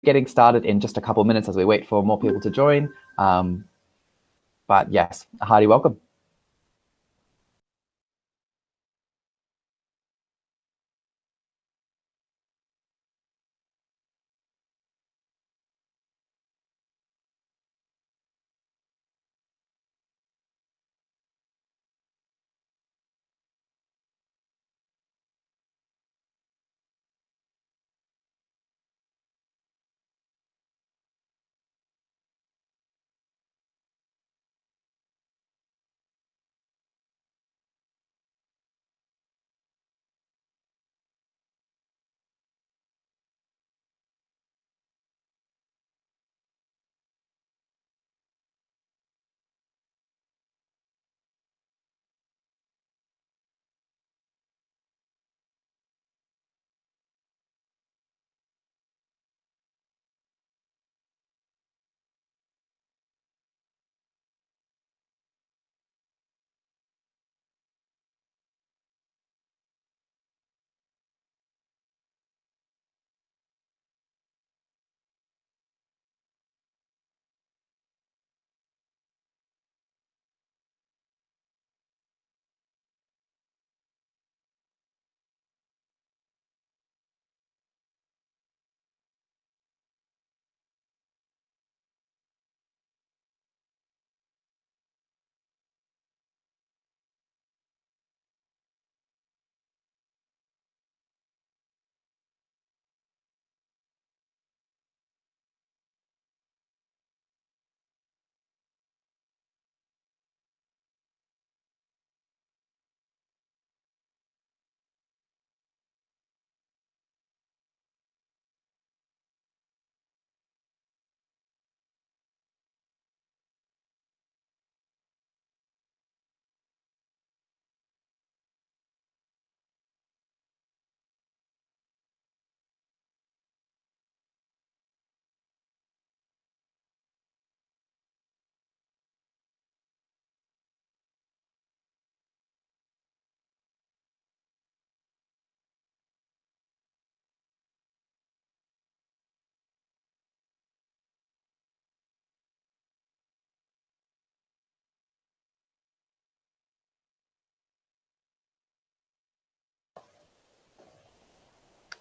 getting started in just a couple of minutes as we wait for more people to join. But yes, a hearty welcome.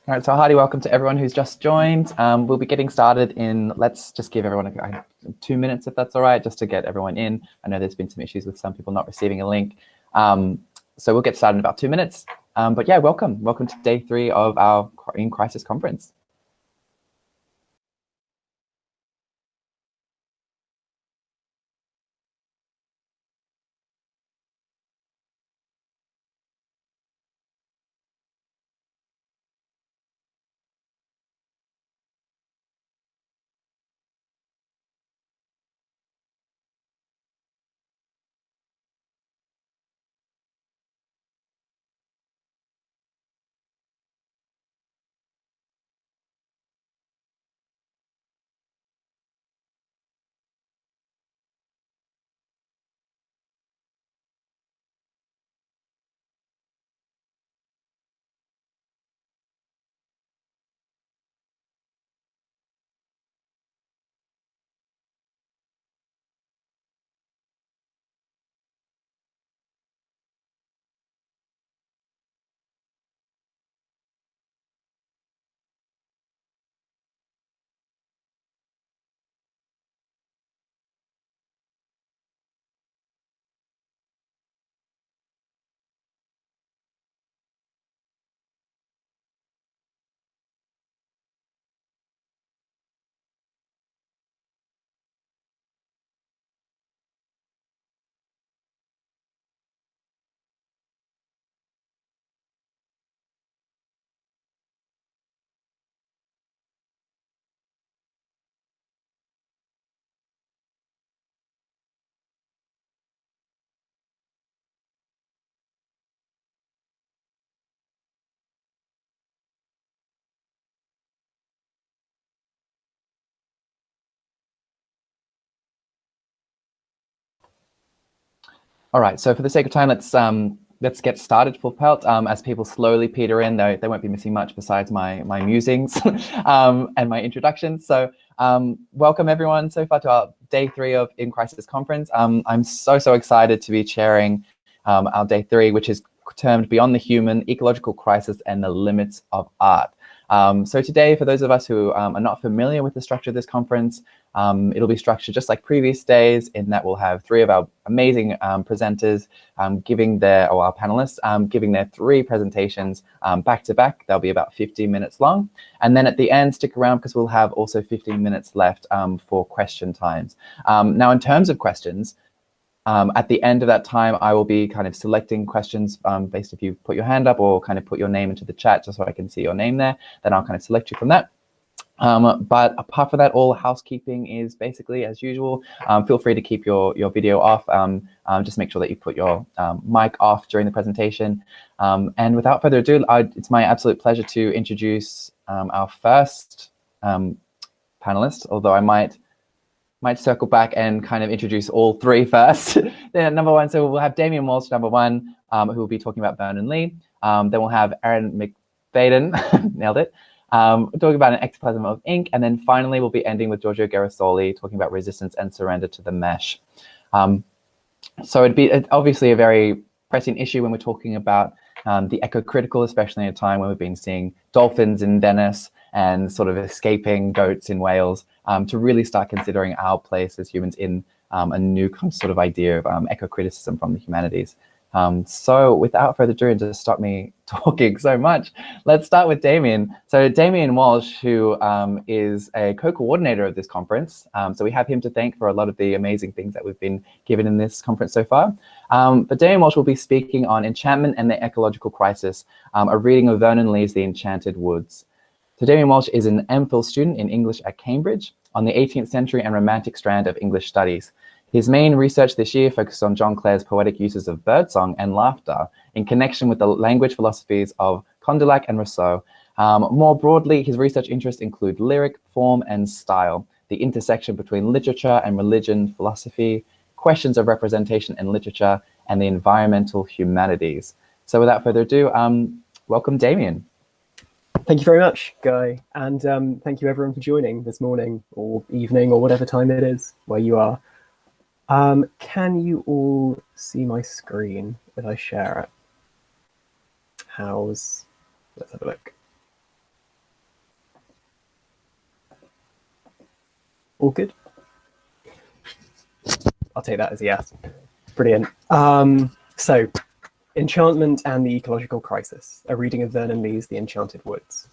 All right, so a hearty welcome to everyone who's just joined. We'll be getting started in, let's just give everyone 2 minutes, if that's all right, just to get everyone in. I know there's been some issues with some people not receiving a link. So we'll get started in about 2 minutes. But yeah, welcome to day 3 of our In Crisis conference. All right, so for the sake of time, let's let's get started for Pelt. As people slowly peter in, they won't be missing much besides my musings and my introduction. So welcome everyone so far to our day 3 of In Crisis Conference. I'm so excited to be chairing our day 3, which is termed Beyond the Human, Ecological Crisis and the Limits of Art. So today, for those of us who are not familiar with the structure of this conference, it'll be structured just like previous days in that we'll have 3 of our amazing presenters giving their, or our panelists, giving their 3 presentations back to back. They'll be about 15 minutes long. And then at the end, stick around because we'll have also 15 minutes left for question times. Now, in terms of questions, at the end of that time, I will be kind of selecting questions based if you put your hand up or kind of put your name into the chat just so I can see your name there. Then I'll kind of select you from that. But apart from that, all housekeeping is basically as usual. Feel free to keep your video off. Just make sure that you put your mic off during the presentation. And without further ado, it's my absolute pleasure to introduce our first panelist, although I might circle back and kind of introduce all 3 first. Then number 1, so we'll have Damien Walsh, number 1, who will be talking about Vernon Lee. Then we'll have Aaron McFadden, nailed it, talking about an ectoplasm of ink. And then finally, we'll be ending with Giorgio Gerasoli talking about resistance and surrender to the mesh. So it'd be obviously a very pressing issue when we're talking about the eco-critical, especially in a time when we've been seeing dolphins in Venice and sort of escaping goats in Wales, to really start considering our place as humans in a new sort of idea of eco-criticism from the humanities. So without further ado, and to stop me talking so much, let's start with Damien. So Damien Walsh, who is a co-coordinator of this conference. So we have him to thank for a lot of the amazing things that we've been given in this conference so far. But Damien Walsh will be speaking on Enchantment and the Ecological Crisis, a reading of Vernon Lee's The Enchanted Woods. So Damien Walsh is an MPhil student in English at Cambridge on the 18th century and Romantic strand of English studies. His main research this year focused on John Clare's poetic uses of birdsong and laughter in connection with the language philosophies of Condillac and Rousseau. More broadly, his research interests include lyric, form, and style, the intersection between literature and religion, philosophy, questions of representation in literature, and the environmental humanities. So without further ado, welcome Damien. Thank you very much, Guy, and thank you everyone for joining this morning or evening or whatever time it is where you are. Can you all see my screen if I share it? Let's have a look. All good? I'll take that as a yes. Brilliant. So, Enchantment and the Ecological Crisis, a reading of Vernon Lee's The Enchanted Woods.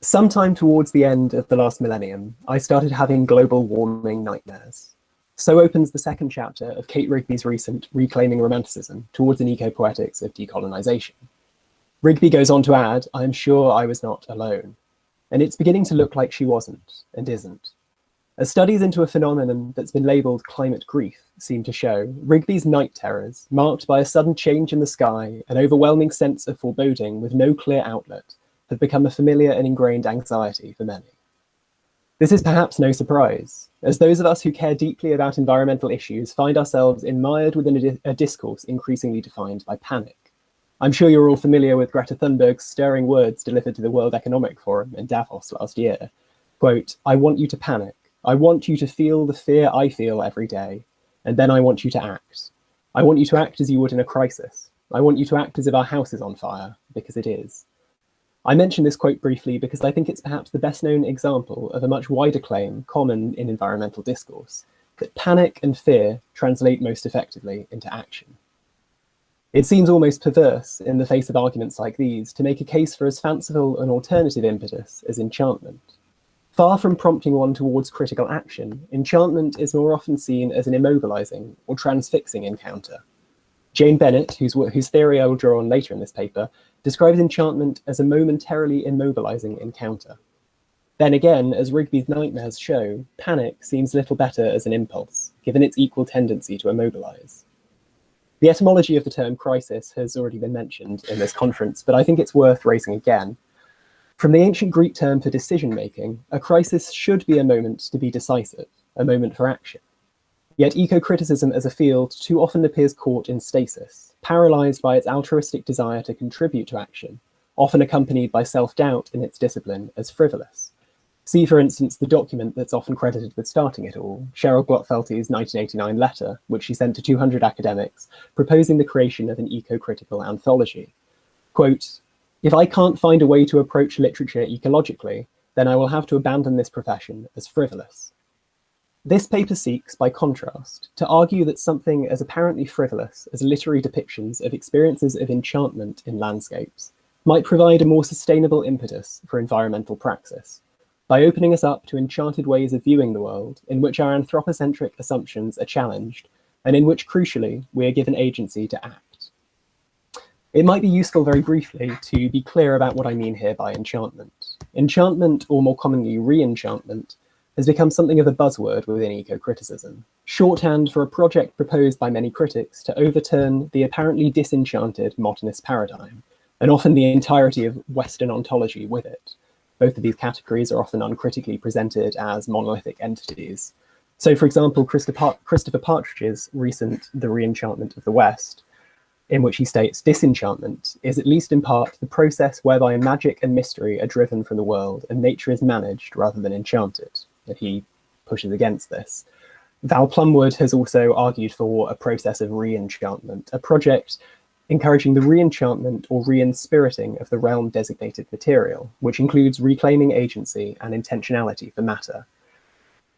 Sometime towards the end of the last millennium, I started having global warming nightmares. So opens the 2nd chapter of Kate Rigby's recent Reclaiming Romanticism Towards an Eco-Poetics of Decolonization. Rigby goes on to add, I am sure I was not alone. And it's beginning to look like she wasn't and isn't. As studies into a phenomenon that's been labelled climate grief seem to show, Rigby's night terrors, marked by a sudden change in the sky, an overwhelming sense of foreboding with no clear outlet, have become a familiar and ingrained anxiety for many. This is perhaps no surprise, as those of us who care deeply about environmental issues find ourselves mired within a discourse increasingly defined by panic. I'm sure you're all familiar with Greta Thunberg's stirring words delivered to the World Economic Forum in Davos last year. Quote, I want you to panic. I want you to feel the fear I feel every day, and then I want you to act. I want you to act as you would in a crisis. I want you to act as if our house is on fire, because it is. I mention this quote briefly because I think it's perhaps the best known example of a much wider claim common in environmental discourse, that panic and fear translate most effectively into action. It seems almost perverse in the face of arguments like these to make a case for as fanciful an alternative impetus as enchantment. Far from prompting one towards critical action, enchantment is more often seen as an immobilizing or transfixing encounter. Jane Bennett, whose theory I will draw on later in this paper, describes enchantment as a momentarily immobilizing encounter. Then again, as Rigby's nightmares show, panic seems little better as an impulse, given its equal tendency to immobilize. The etymology of the term crisis has already been mentioned in this conference, but I think it's worth raising again. From the ancient Greek term for decision-making, a crisis should be a moment to be decisive, a moment for action. Yet eco-criticism as a field too often appears caught in stasis, paralyzed by its altruistic desire to contribute to action, often accompanied by self-doubt in its discipline as frivolous. See, for instance, the document that's often credited with starting it all, Cheryl Glotfelty's 1989 letter, which she sent to 200 academics, proposing the creation of an eco-critical anthology. Quote, "If I can't find a way to approach literature ecologically, then I will have to abandon this profession as frivolous." This paper seeks, by contrast, to argue that something as apparently frivolous as literary depictions of experiences of enchantment in landscapes might provide a more sustainable impetus for environmental praxis, by opening us up to enchanted ways of viewing the world in which our anthropocentric assumptions are challenged, and in which, crucially, we are given agency to act. It might be useful very briefly to be clear about what I mean here by enchantment. Enchantment, or more commonly re-enchantment, has become something of a buzzword within eco-criticism, shorthand for a project proposed by many critics to overturn the apparently disenchanted modernist paradigm, and often the entirety of Western ontology with it. Both of these categories are often uncritically presented as monolithic entities. So, for example, Christopher Partridge's recent The Re-Enchantment of the West, in which he states, "Disenchantment is, at least in part, the process whereby magic and mystery are driven from the world and nature is managed rather than enchanted." And he pushes against this. Val Plumwood has also argued for a process of re-enchantment, a project encouraging the re-enchantment or re-inspiriting of the realm-designated material, which includes reclaiming agency and intentionality for matter.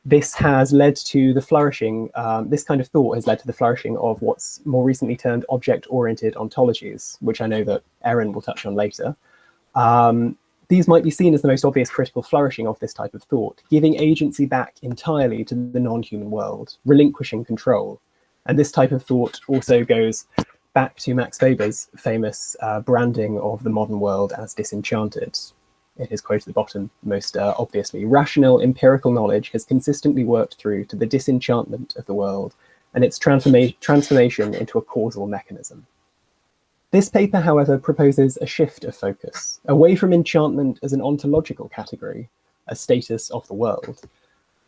This has led to the flourishing, this kind of thought has led to the flourishing of what's more recently termed object-oriented ontologies, which I know that Erin will touch on later. These might be seen as the most obvious critical flourishing of this type of thought, giving agency back entirely to the non-human world, relinquishing control. And this type of thought also goes back to Max Weber's famous branding of the modern world as disenchanted. It is quoted at the bottom most obviously. "Rational empirical knowledge has consistently worked through to the disenchantment of the world and its transformation into a causal mechanism." This paper, however, proposes a shift of focus, away from enchantment as an ontological category, a status of the world,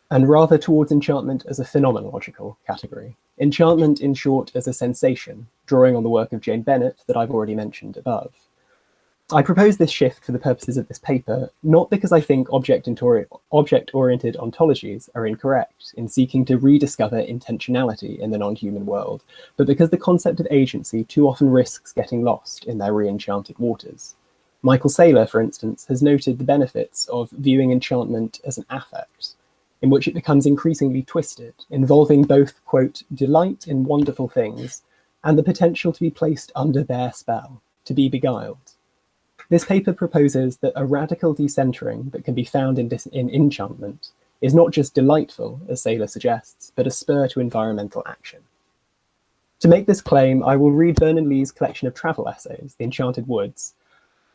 and rather towards enchantment as a phenomenological category. Enchantment, in short, as a sensation, drawing on the work of Jane Bennett that I've already mentioned above. I propose this shift for the purposes of this paper, not because I think object-oriented ontologies are incorrect in seeking to rediscover intentionality in the non-human world, but because the concept of agency too often risks getting lost in their re-enchanted waters. Michael Saylor, for instance, has noted the benefits of viewing enchantment as an affect, in which it becomes increasingly twisted, involving both, quote, "delight in wonderful things and the potential to be placed under their spell, to be beguiled." This paper proposes that a radical decentering that can be found in enchantment is not just delightful, as Saylor suggests, but a spur to environmental action. To make this claim, I will read Vernon Lee's collection of travel essays, The Enchanted Woods.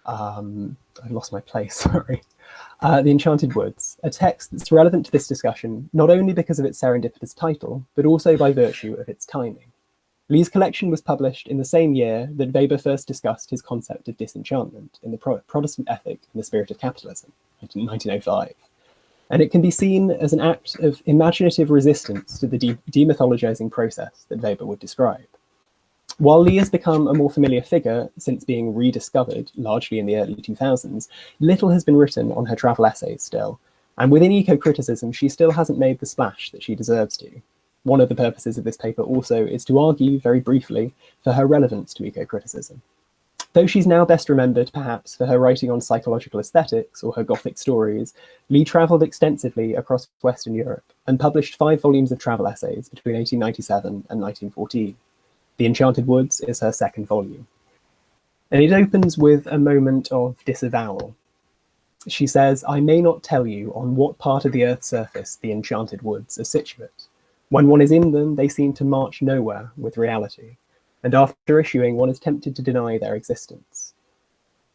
I've lost my place, sorry. The Enchanted Woods, a text that's relevant to this discussion, not only because of its serendipitous title, but also by virtue of its timing. Lee's collection was published in the same year that Weber first discussed his concept of disenchantment in the Protestant Ethic in the Spirit of Capitalism, in 1905. And it can be seen as an act of imaginative resistance to the demythologizing process that Weber would describe. While Lee has become a more familiar figure since being rediscovered, largely in the early 2000s, little has been written on her travel essays still. And within eco-criticism, she still hasn't made the splash that she deserves to. One of the purposes of this paper also is to argue, very briefly, for her relevance to eco-criticism. Though she's now best remembered, perhaps, for her writing on psychological aesthetics or her Gothic stories, Lee travelled extensively across Western Europe and published 5 volumes of travel essays between 1897 and 1914. The Enchanted Woods is her second volume. And it opens with a moment of disavowal. She says, "I may not tell you on what part of the Earth's surface the Enchanted Woods are situate. When one is in them, they seem to march nowhere with reality, and after issuing, one is tempted to deny their existence.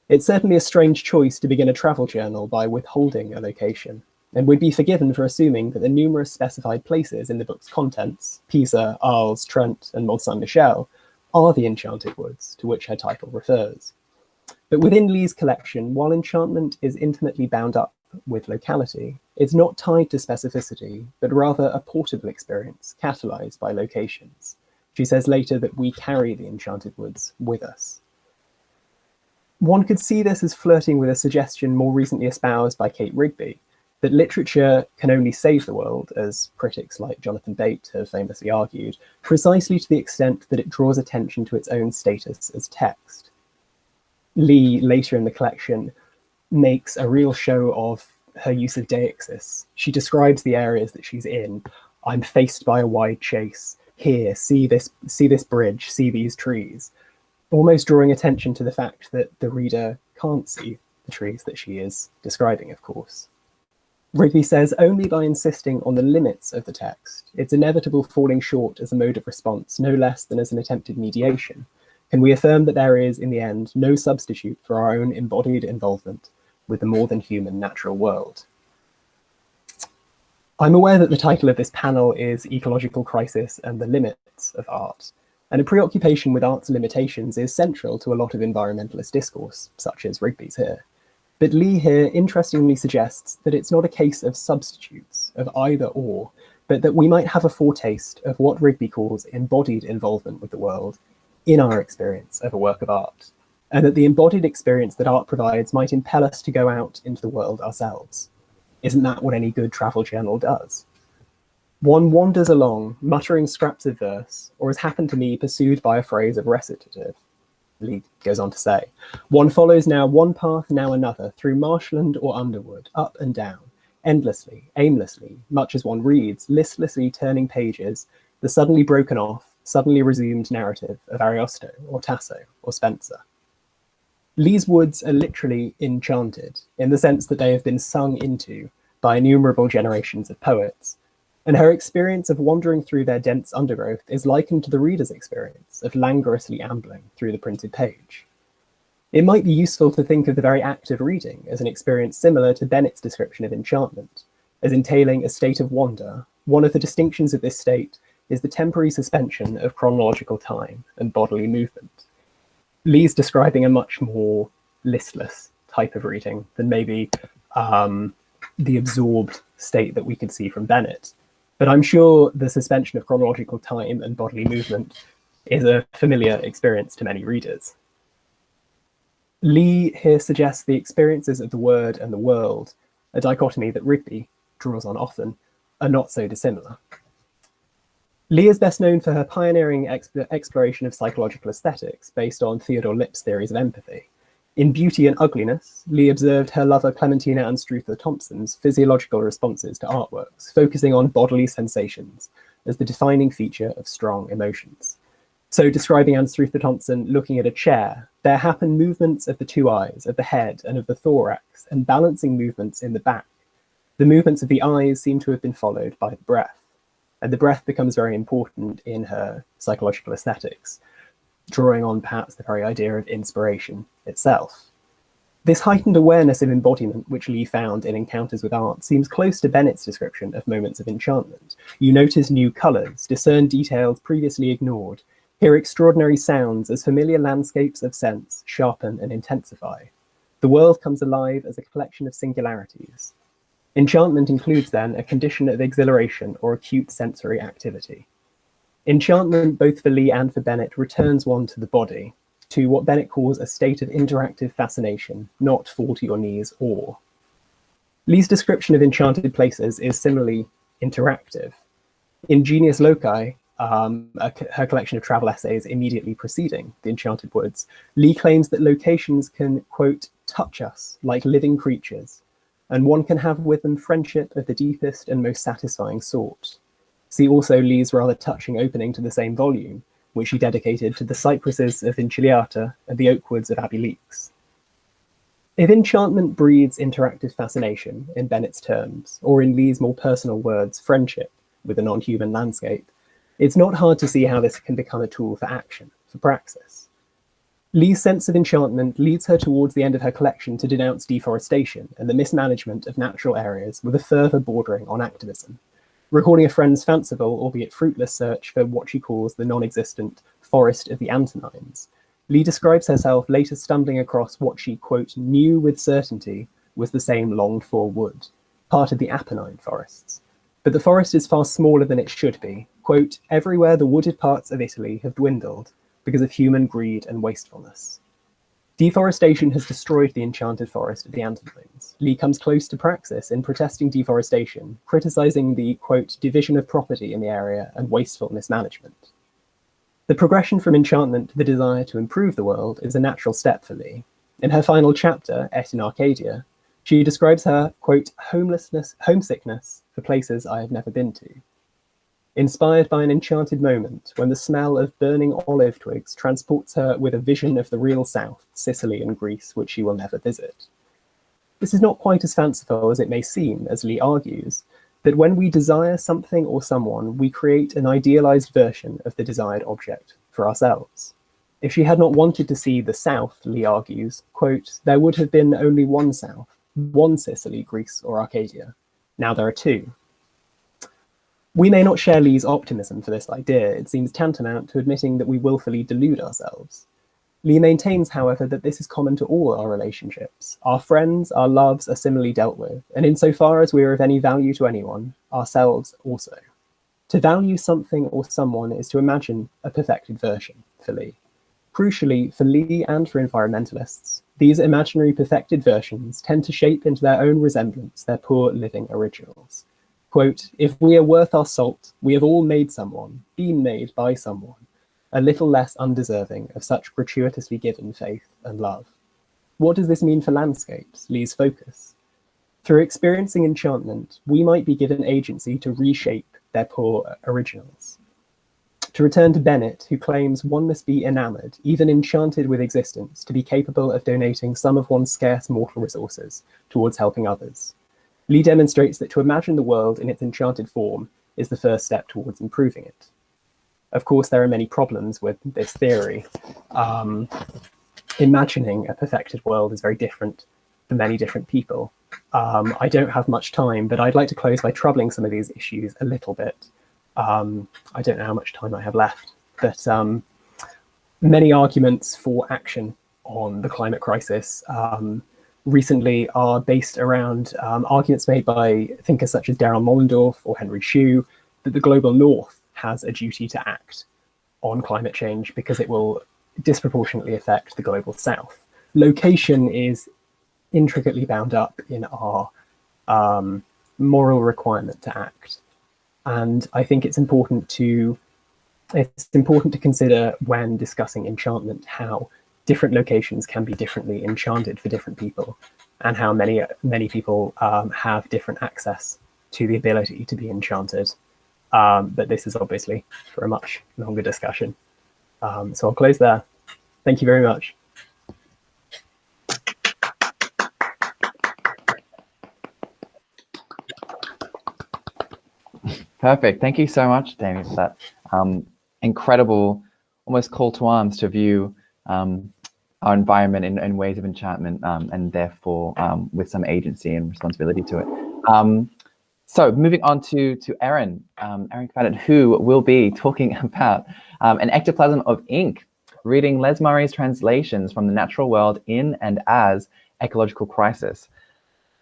It's certainly a strange choice to begin a travel journal by withholding a location, and we'd be forgiven for assuming that the numerous specified places in the book's contents, Pisa, Arles, Trent, and Mont Saint-Michel, are the Enchanted Woods to which her title refers. But within Lee's collection, while enchantment is intimately bound up with locality, It's not tied to specificity, but rather a portable experience catalyzed by locations. She says later that we carry the enchanted woods with us. One could see this as flirting with a suggestion more recently espoused by Kate Rigby, that literature can only save the world, as critics like Jonathan Bate have famously argued, precisely to the extent that it draws attention to its own status as text. Lee, later in the collection, makes a real show of her use of deixis. She describes the areas that she's in. I'm faced by a wide chase. Here, see this bridge, see these trees. Almost drawing attention to the fact that the reader can't see the trees that she is describing, of course. Rigby says only by insisting on the limits of the text, its inevitable falling short as a mode of response, no less than as an attempted mediation, can we affirm that there is, in the end, no substitute for our own embodied involvement with the more than human natural world. I'm aware that the title of this panel is Ecological Crisis and the Limits of Art, and a preoccupation with art's limitations is central to a lot of environmentalist discourse, such as Rigby's here. But Lee here interestingly suggests that it's not a case of substitutes, of either or, but that we might have a foretaste of what Rigby calls embodied involvement with the world in our experience of a work of art, and that the embodied experience that art provides might impel us to go out into the world ourselves. Isn't that what any good travel journal does? One wanders along, muttering scraps of verse, or as happened to me, pursued by a phrase of recitative. Lee goes on to say, one follows now one path, now another, through marshland or underwood, up and down, endlessly, aimlessly, much as one reads, listlessly turning pages, the suddenly broken off, suddenly resumed narrative of Ariosto or Tasso or Spencer. Lee's woods are literally enchanted, in the sense that they have been sung into by innumerable generations of poets, and her experience of wandering through their dense undergrowth is likened to the reader's experience of languorously ambling through the printed page. It might be useful to think of the very act of reading as an experience similar to Bennett's description of enchantment, as entailing a state of wonder. One of the distinctions of this state is the temporary suspension of chronological time and bodily movement. Lee's describing a much more listless type of reading than maybe the absorbed state that we could see from Bennett. But I'm sure the suspension of chronological time and bodily movement is a familiar experience to many readers. Lee here suggests the experiences of the word and the world, a dichotomy that Rigby draws on often, are not so dissimilar. Lee is best known for her pioneering exploration of psychological aesthetics based on Theodore Lip's theories of empathy. In Beauty and Ugliness, Lee observed her lover Clementina Anstruther Thompson's physiological responses to artworks, focusing on bodily sensations as the defining feature of strong emotions. So describing Anstruther Thompson looking at a chair, there happen movements of the two eyes, of the head, and of the thorax, and balancing movements in the back. The movements of the eyes seem to have been followed by the breath, and the breath becomes very important in her psychological aesthetics, drawing on perhaps the very idea of inspiration itself. This heightened awareness of embodiment which Lee found in Encounters with Art seems close to Bennett's description of moments of enchantment. You notice new colours, discern details previously ignored, hear extraordinary sounds as familiar landscapes of sense sharpen and intensify. The world comes alive as a collection of singularities. Enchantment includes then a condition of exhilaration or acute sensory activity. Enchantment, both for Lee and for Bennett, returns one to the body, to what Bennett calls a state of interactive fascination, not fall to your knees awe. Lee's description of enchanted places is similarly interactive. In Genius Loci, her collection of travel essays immediately preceding The Enchanted Woods, Lee claims that locations can, quote, touch us like living creatures, and one can have with them friendship of the deepest and most satisfying sort. See also Lee's rather touching opening to the same volume, which she dedicated to the cypresses of Vinciliata and the oak woods of Abbeyleix. If enchantment breeds interactive fascination, in Bennett's terms, or in Lee's more personal words, friendship with a non-human landscape, it's not hard to see how this can become a tool for action, for praxis. Lee's sense of enchantment leads her towards the end of her collection to denounce deforestation and the mismanagement of natural areas with a fervour bordering on activism, recalling a friend's fanciful, albeit fruitless, search for what she calls the non-existent forest of the Antonines. Lee describes herself later stumbling across what she, quote, knew with certainty was the same longed-for wood. part of the Apennine forests. But the forest is far smaller than it should be. Quote, everywhere the wooded parts of Italy have dwindled because of human greed and wastefulness. Deforestation has destroyed the enchanted forest of the Antonines. Lee comes close to praxis in protesting deforestation, criticizing the, quote, division of property in the area and wasteful mismanagement. The progression from enchantment to the desire to improve the world is a natural step for Lee. In her final chapter, Et in Arcadia, she describes her, quote, homesickness for places I have never been to. Inspired by an enchanted moment when the smell of burning olive twigs transports her with a vision of the real South, Sicily and Greece, which she will never visit. This is not quite as fanciful as it may seem, as Lee argues, that when we desire something or someone, we create an idealized version of the desired object for ourselves. If she had not wanted to see the South, Lee argues, quote, there would have been only one South, one Sicily, Greece, or Arcadia. Now there are two. We may not share Lee's optimism for this idea. It seems tantamount to admitting that we willfully delude ourselves. Lee maintains, however, that this is common to all our relationships. Our friends, our loves are similarly dealt with, and insofar as we are of any value to anyone, ourselves also. To value something or someone is to imagine a perfected version for Lee. Crucially, for Lee and for environmentalists, these imaginary perfected versions tend to shape into their own resemblance their poor living originals. Quote, if we are worth our salt, we have all made someone, been made by someone, a little less undeserving of such gratuitously given faith and love. What does this mean for landscapes, Lee's focus? Through experiencing enchantment, we might be given agency to reshape their poor originals. To return to Bennett, who claims one must be enamored, even enchanted with existence, to be capable of donating some of one's scarce mortal resources towards helping others. Lee demonstrates that to imagine the world in its enchanted form is the first step towards improving it. Of course, there are many problems with this theory. Imagining a perfected world is very different for many different people. I don't have much time, but I'd like to close by troubling some of these issues a little bit. I don't know how much time I have left, but many arguments for action on the climate crisis recently are based around arguments made by thinkers such as Darrell Mollendorf or Henry Shue that the global north has a duty to act on climate change because it will disproportionately affect the global south. Location is intricately bound up in our moral requirement to act. And I think it's important to consider when discussing enchantment how different locations can be differently enchanted for different people, and how many people have different access to the ability to be enchanted. But this is obviously for a much longer discussion. So I'll close there. Thank you very much. Perfect. Thank you so much, Damien, for that incredible, almost call to arms to view our environment in ways of enchantment, and therefore with some agency and responsibility to it. So moving on to Erin Kvadet, who will be talking about an ectoplasm of ink, reading Les Murray's translations from the natural world in and as ecological crisis.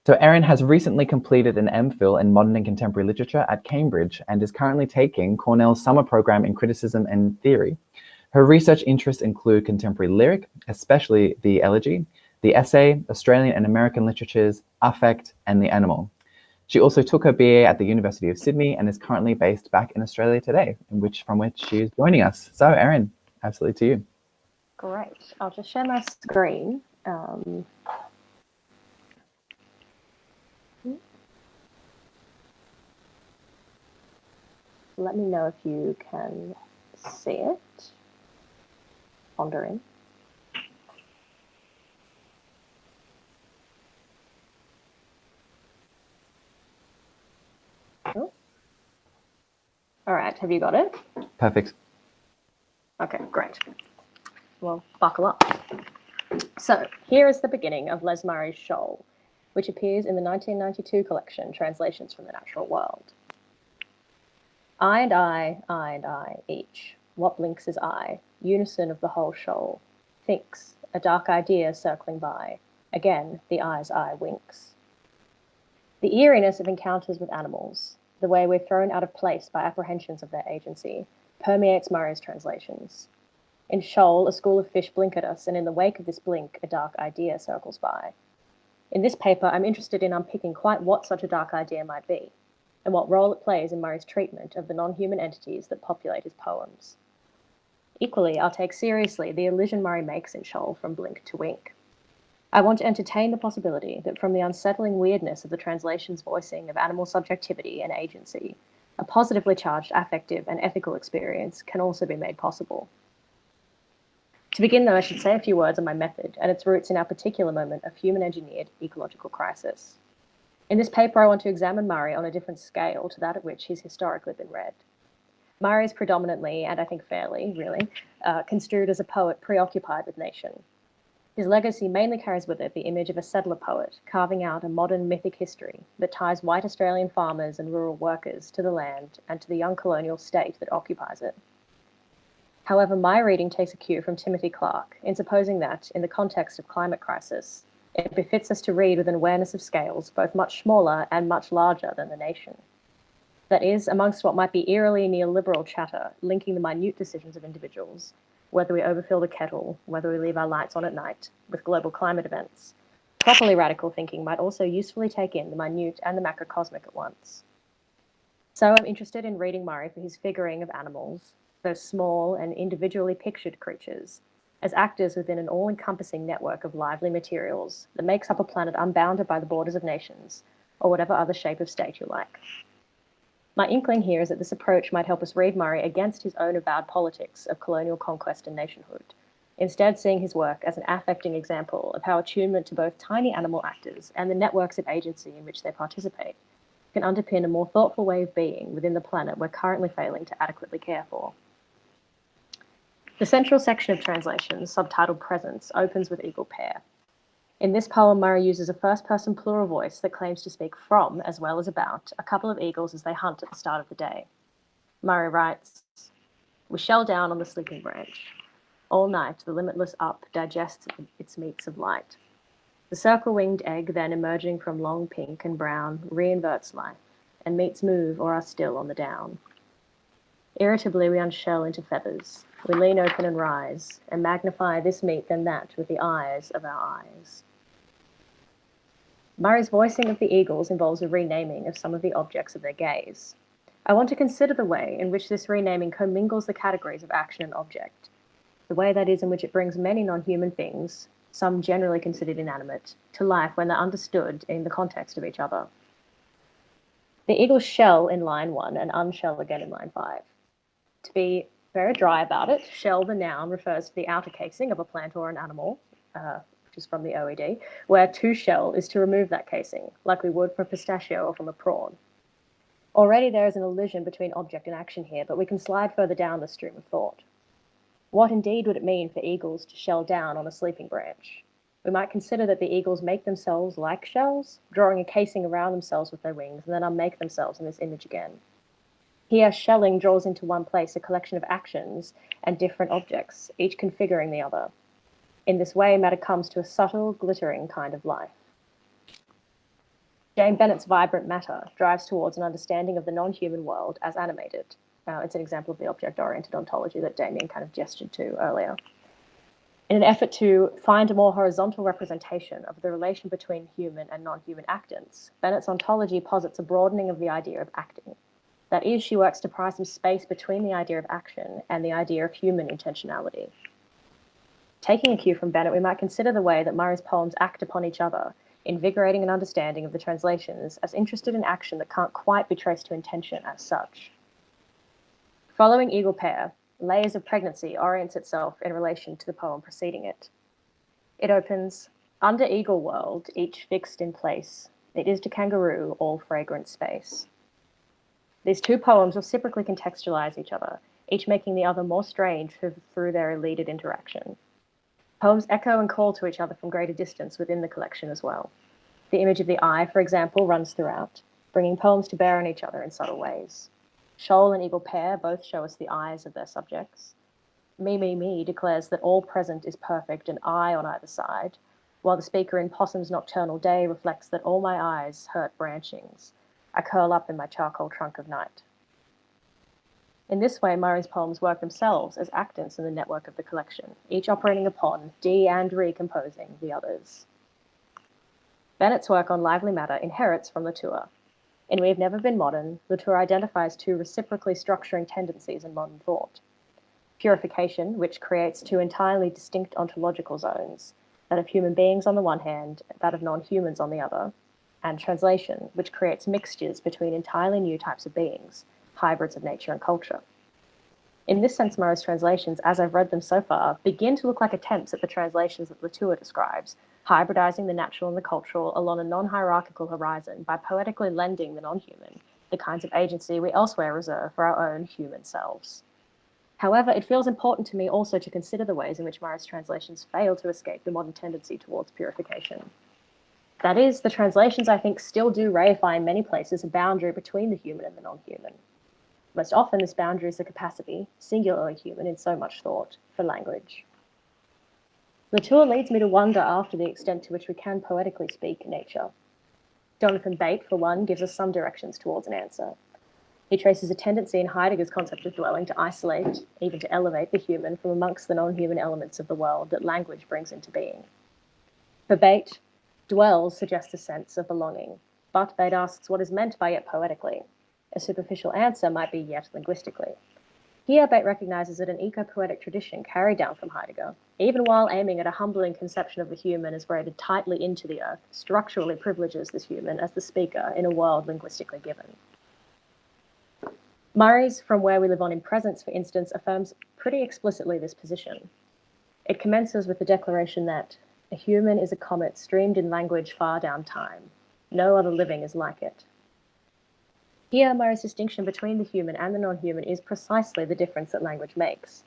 So Erin has recently completed an MPhil in modern and contemporary literature at Cambridge and is currently taking Cornell's summer program in criticism and theory. Her research interests include contemporary lyric, especially the elegy, the essay, Australian and American literatures, affect, and the animal. She also took her BA at the University of Sydney and is currently based back in Australia today, from which she is joining us. So Erin, absolutely to you. Great. I'll just share my screen. Let me know if you can see it. Pondering. Oh. All right, have you got it? Perfect. Okay, great. Well, buckle up. So here is the beginning of Les Murray's Shoal, which appears in the 1992 collection, Translations from the Natural World. I and I, each. What blinks his eye? Unison of the whole shoal. Thinks, a dark idea circling by. Again, the eye's eye winks. The eeriness of encounters with animals, the way we're thrown out of place by apprehensions of their agency, permeates Murray's translations. In Shoal, a school of fish blink at us, and in the wake of this blink, a dark idea circles by. In this paper, I'm interested in unpicking quite what such a dark idea might be, and what role it plays in Murray's treatment of the non-human entities that populate his poems. Equally, I'll take seriously the allusion Murray makes in Shoal from blink to wink. I want to entertain the possibility that from the unsettling weirdness of the translation's voicing of animal subjectivity and agency, a positively charged affective and ethical experience can also be made possible. To begin, though, I should say a few words on my method and its roots in our particular moment of human-engineered ecological crisis. In this paper, I want to examine Murray on a different scale to that at which he's historically been read. Murray is predominantly, and I think fairly, really, construed as a poet preoccupied with nation. His legacy mainly carries with it the image of a settler poet, carving out a modern mythic history that ties white Australian farmers and rural workers to the land and to the young colonial state that occupies it. However, my reading takes a cue from Timothy Clark in supposing that, in the context of climate crisis, it befits us to read with an awareness of scales both much smaller and much larger than the nation. That is, amongst what might be eerily neoliberal chatter, linking the minute decisions of individuals, whether we overfill the kettle, whether we leave our lights on at night, with global climate events, properly radical thinking might also usefully take in the minute and the macrocosmic at once. So I'm interested in reading Murray for his figuring of animals, those small and individually pictured creatures, as actors within an all-encompassing network of lively materials that makes up a planet unbounded by the borders of nations, or whatever other shape of state you like. My inkling here is that this approach might help us read Murray against his own avowed politics of colonial conquest and nationhood, instead seeing his work as an affecting example of how attunement to both tiny animal actors and the networks of agency in which they participate can underpin a more thoughtful way of being within the planet we're currently failing to adequately care for. The central section of translations, subtitled Presence, opens with Eagle Pair. In this poem, Murray uses a first-person plural voice that claims to speak from, as well as about, a couple of eagles as they hunt at the start of the day. Murray writes, "We shell down on the sleeping branch. All night the limitless up digests its meats of light. The circle-winged egg then emerging from long pink and brown reinverts life, and meats move or are still on the down. Irritably we unshell into feathers. We lean open and rise, and magnify this meat then that with the eyes of our eyes." Murray's voicing of the eagles involves a renaming of some of the objects of their gaze. I want to consider the way in which this renaming commingles the categories of action and object, the way that is in which it brings many non-human things, some generally considered inanimate, to life when they're understood in the context of each other. The eagles shell in line 1 and unshell again in line 5. To be very dry about it, shell, the noun, refers to the outer casing of a plant or an animal, which is from the OED, where to shell is to remove that casing, like we would from a pistachio or from a prawn. Already there is an illusion between object and action here, but we can slide further down the stream of thought. What indeed would it mean for eagles to shell down on a sleeping branch? We might consider that the eagles make themselves like shells, drawing a casing around themselves with their wings, and then unmake themselves in this image again. Here, shelling draws into one place a collection of actions and different objects, each configuring the other. In this way, matter comes to a subtle, glittering kind of life. Jane Bennett's Vibrant Matter drives towards an understanding of the non-human world as animated. It's an example of the object-oriented ontology that Damien kind of gestured to earlier. In an effort to find a more horizontal representation of the relation between human and non-human actants, Bennett's ontology posits a broadening of the idea of acting. That is, she works to pry some space between the idea of action and the idea of human intentionality. Taking a cue from Bennett, we might consider the way that Murray's poems act upon each other, invigorating an understanding of the translations as interested in action that can't quite be traced to intention as such. Following Eagle Pair, Layers of Pregnancy orients itself in relation to the poem preceding it. It opens, "Under eagle world, each fixed in place, it is to kangaroo all fragrant space." These two poems reciprocally contextualize each other, each making the other more strange through their elided interaction. Poems echo and call to each other from greater distance within the collection as well. The image of the eye, for example, runs throughout, bringing poems to bear on each other in subtle ways. Shoal and Eagle Pair both show us the eyes of their subjects. Me declares that all present is perfect and I on either side, while the speaker in Possum's Nocturnal Day reflects that all my eyes hurt branchings. I curl up in my charcoal trunk of night. In this way, Murray's poems work themselves as actants in the network of the collection, each operating upon, and recomposing the others. Bennett's work on lively matter inherits from Latour. In We've Never Been Modern, Latour identifies two reciprocally structuring tendencies in modern thought. Purification, which creates two entirely distinct ontological zones, that of human beings on the one hand, that of non-humans on the other, and translation, which creates mixtures between entirely new types of beings, hybrids of nature and culture. In this sense, Murray's translations, as I've read them so far, begin to look like attempts at the translations that Latour describes, hybridizing the natural and the cultural along a non-hierarchical horizon by poetically lending the non-human the kinds of agency we elsewhere reserve for our own human selves. However, it feels important to me also to consider the ways in which Murray's translations fail to escape the modern tendency towards purification. That is, the translations, I think, still do reify in many places a boundary between the human and the non-human. Most often, this boundary is the capacity, singularly human in so much thought, for language. Latour leads me to wonder after the extent to which we can poetically speak nature. Jonathan Bate, for one, gives us some directions towards an answer. He traces a tendency in Heidegger's concept of dwelling to isolate, even to elevate the human from amongst the non-human elements of the world that language brings into being. For Bate, dwell suggests a sense of belonging, but Bate asks what is meant by yet poetically. A superficial answer might be yet linguistically. Here, Bate recognizes that an eco-poetic tradition carried down from Heidegger, even while aiming at a humbling conception of the human as braided tightly into the earth, structurally privileges this human as the speaker in a world linguistically given. Murray's From Where We Live On in Presence, for instance, affirms pretty explicitly this position. It commences with the declaration that a human is a comet streamed in language far down time. No other living is like it. Here, Murray's distinction between the human and the non-human is precisely the difference that language makes.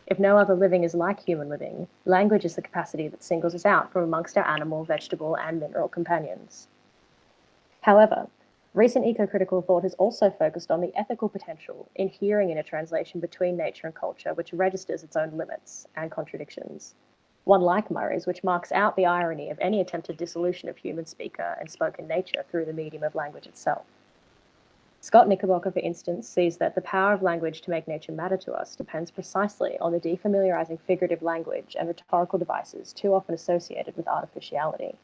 If no other living is like human living, language is the capacity that singles us out from amongst our animal, vegetable, and mineral companions. However, recent eco-critical thought has also focused on the ethical potential inhering in a translation between nature and culture, which registers its own limits and contradictions. One like Murray's, which marks out the irony of any attempted dissolution of human speaker and spoken nature through the medium of language itself. Scott Knickerbocker, for instance, sees that the power of language to make nature matter to us depends precisely on the defamiliarizing figurative language and rhetorical devices too often associated with artificiality.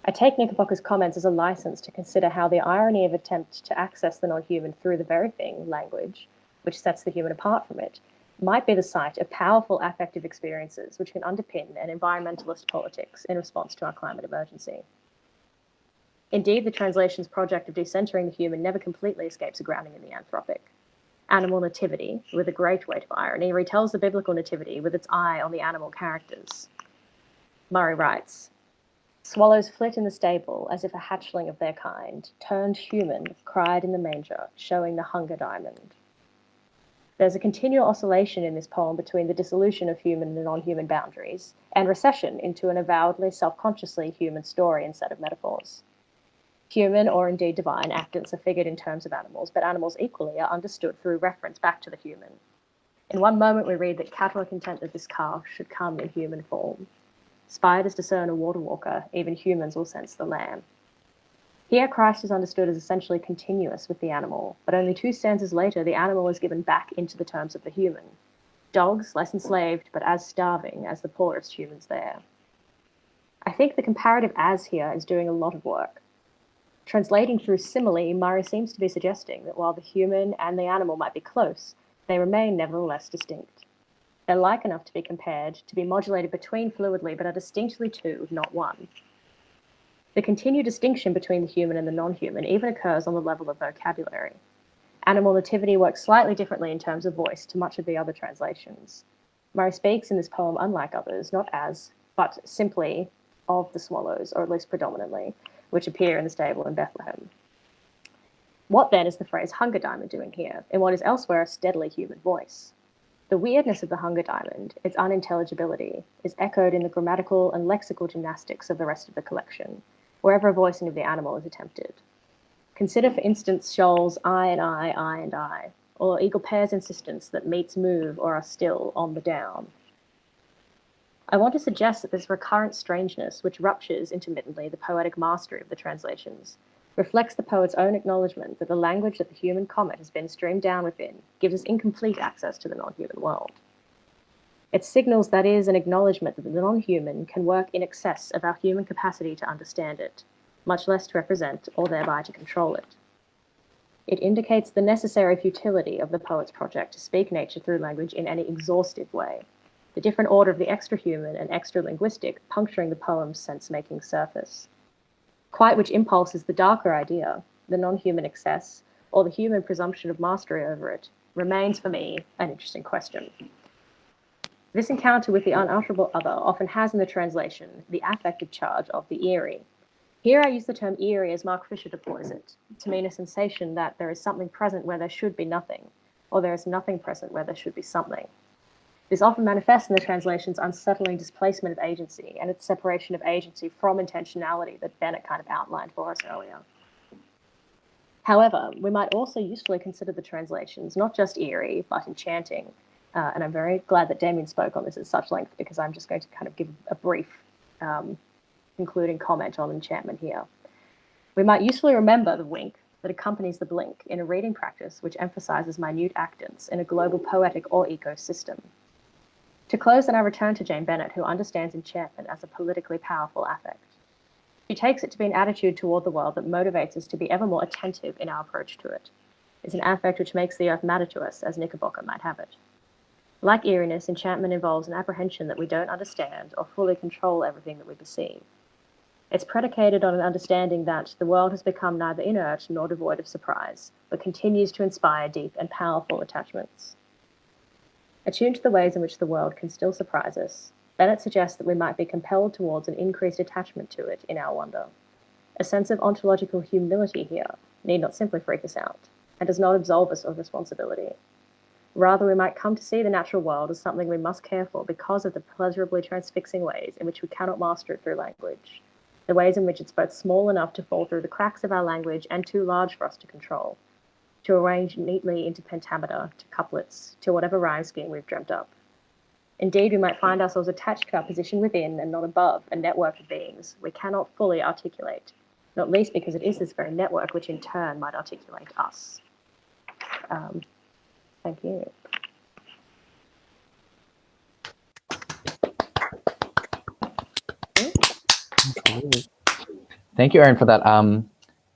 I take Knickerbocker's comments as a license to consider how the irony of attempt to access the non-human through the very thing, language, which sets the human apart from it, might be the site of powerful affective experiences which can underpin an environmentalist politics in response to our climate emergency. Indeed, the translation's project of decentering the human never completely escapes a grounding in the anthropic. Animal Nativity, with a great weight of irony, retells the biblical nativity with its eye on the animal characters. Murray writes, "Swallows flit in the stable as if a hatchling of their kind, turned human, cried in the manger, showing the hunger diamond." There's a continual oscillation in this poem between the dissolution of human and non-human boundaries and recession into an avowedly self-consciously human story and set of metaphors. Human, or indeed divine, actants are figured in terms of animals, but animals equally are understood through reference back to the human. In one moment we read that cattle are content that this calf should come in human form. Spiders discern a water walker, even humans will sense the lamb. Here Christ is understood as essentially continuous with the animal, but only 2 stanzas later the animal is given back into the terms of the human. Dogs, less enslaved, but as starving as the poorest humans there. I think the comparative as here is doing a lot of work. Translating through simile, Murray seems to be suggesting that while the human and the animal might be close, they remain nevertheless distinct. They're like enough to be compared, to be modulated between fluidly, but are distinctly two, not one. The continued distinction between the human and the non-human even occurs on the level of vocabulary. Animal Nativity works slightly differently in terms of voice to much of the other translations. Murray speaks in this poem, unlike others, not as, but simply of the swallows, or at least predominantly, which appear in the stable in Bethlehem. What then is the phrase hunger diamond doing here, in what is elsewhere a steadily human voice? The weirdness of the hunger diamond, its unintelligibility, is echoed in the grammatical and lexical gymnastics of the rest of the collection, wherever a voicing of the animal is attempted. Consider, for instance, Scholl's I and I, or Eagle Pear's insistence that meats move or are still on the down. I want to suggest that this recurrent strangeness, which ruptures intermittently the poetic mastery of the translations, reflects the poet's own acknowledgement that the language that the human comet has been streamed down within gives us incomplete access to the non-human world. It signals, that is, an acknowledgement that the non-human can work in excess of our human capacity to understand it, much less to represent or thereby to control it. It indicates the necessary futility of the poet's project to speak nature through language in any exhaustive way, the different order of the extra-human and extra-linguistic puncturing the poem's sense-making surface. Quite which impulse is the darker idea, the non-human excess, or the human presumption of mastery over it, remains for me an interesting question. This encounter with the unutterable other often has in the translation the affective charge of the eerie. Here I use the term eerie as Mark Fisher deploys it, to mean a sensation that there is something present where there should be nothing, or there is nothing present where there should be something. This often manifests in the translation's unsettling displacement of agency and its separation of agency from intentionality that Bennett kind of outlined for us earlier. However, we might also usefully consider the translations not just eerie, but enchanting. And I'm very glad that Damien spoke on this at such length, because I'm just going to kind of give a brief concluding comment on enchantment here. We might usefully remember the wink that accompanies the blink in a reading practice which emphasizes minute actants in a global poetic or ecosystem. To close, then, I return to Jane Bennett, who understands enchantment as a politically powerful affect. She takes it to be an attitude toward the world that motivates us to be ever more attentive in our approach to it. It's an affect which makes the earth matter to us, as Knickerbocker might have it. Like eeriness, enchantment involves an apprehension that we don't understand or fully control everything that we perceive. It's predicated on an understanding that the world has become neither inert nor devoid of surprise, but continues to inspire deep and powerful attachments. Attuned to the ways in which the world can still surprise us, Bennett suggests that we might be compelled towards an increased attachment to it in our wonder. A sense of ontological humility here need not simply freak us out, and does not absolve us of responsibility. Rather, we might come to see the natural world as something we must care for because of the pleasurably transfixing ways in which we cannot master it through language, the ways in which it's both small enough to fall through the cracks of our language and too large for us to control, to arrange neatly into pentameter, to couplets, to whatever rhyme scheme we've dreamt up. Indeed, we might find ourselves attached to our position within and not above a network of beings we cannot fully articulate, not least because it is this very network which in turn might articulate us. Thank you. Thank you, Erin, for that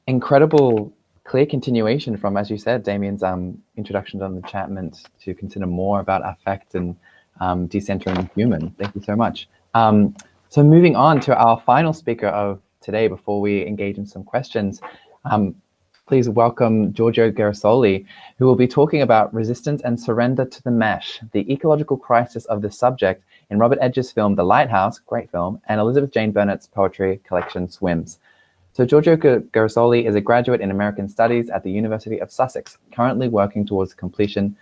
incredible, clear continuation from, as you said, Damien's introduction on enchantment to consider more about affect and decentering human. Thank you so much. So moving on to our final speaker of today before we engage in some questions, please welcome Giorgio Gerasoli, who will be talking about resistance and surrender to the mesh, the ecological crisis of the subject in Robert Edge's film The Lighthouse, great film, and Elizabeth Jane Bennett's poetry collection Swims. So Giorgio Gerasoli is a graduate in American Studies at the University of Sussex, currently working towards the completion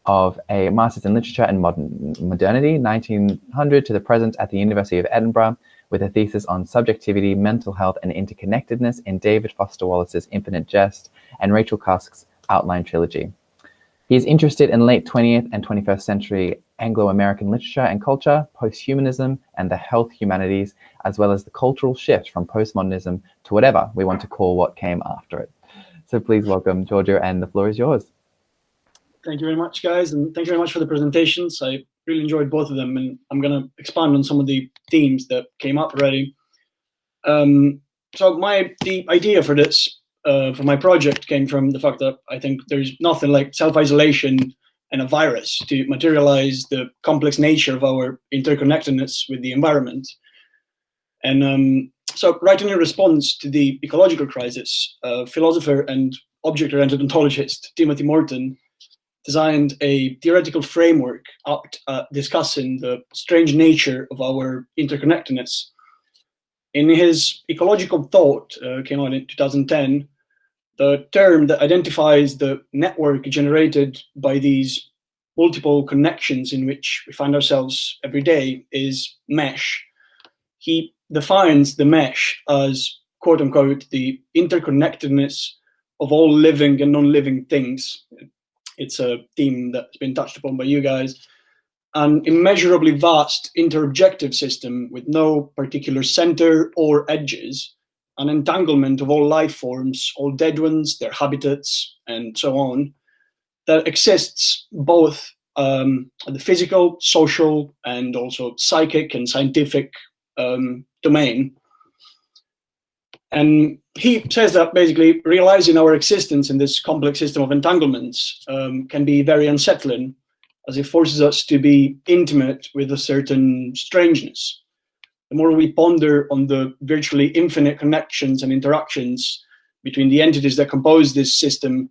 of a Master's in Literature and Modernity, 1900 to the present, at the University of Edinburgh, with a thesis on subjectivity, mental health, and interconnectedness in David Foster Wallace's Infinite Jest and Rachel Cusk's Outline Trilogy. He is interested in late 20th and 21st century Anglo-American literature and culture, posthumanism, and the health humanities, as well as the cultural shift from postmodernism to whatever we want to call what came after it. So please welcome Giorgio, and the floor is yours. Thank you very much, guys, and thank you very much for the presentations. I really enjoyed both of them, and I'm going to expand on some of the themes that came up already. So the idea for this, for my project, came from the fact that I think there's nothing like self-isolation and a virus to materialize the complex nature of our interconnectedness with the environment. And so writing in response to the ecological crisis, philosopher and object-oriented ontologist Timothy Morton designed a theoretical framework apt at discussing the strange nature of our interconnectedness. In his Ecological Thought, came out in 2010, the term that identifies the network generated by these multiple connections in which we find ourselves every day is mesh. He defines the mesh as, quote unquote, the interconnectedness of all living and non-living things. It's a theme that's been touched upon by you guys. an immeasurably vast interobjective system with no particular center or edges, an entanglement of all life forms, all dead ones, their habitats, and so on, that exists both at the physical, social, and also psychic and scientific domain. And he says that basically realizing our existence in this complex system of entanglements can be very unsettling, as it forces us to be intimate with a certain strangeness. The more we ponder on the virtually infinite connections and interactions between the entities that compose this system,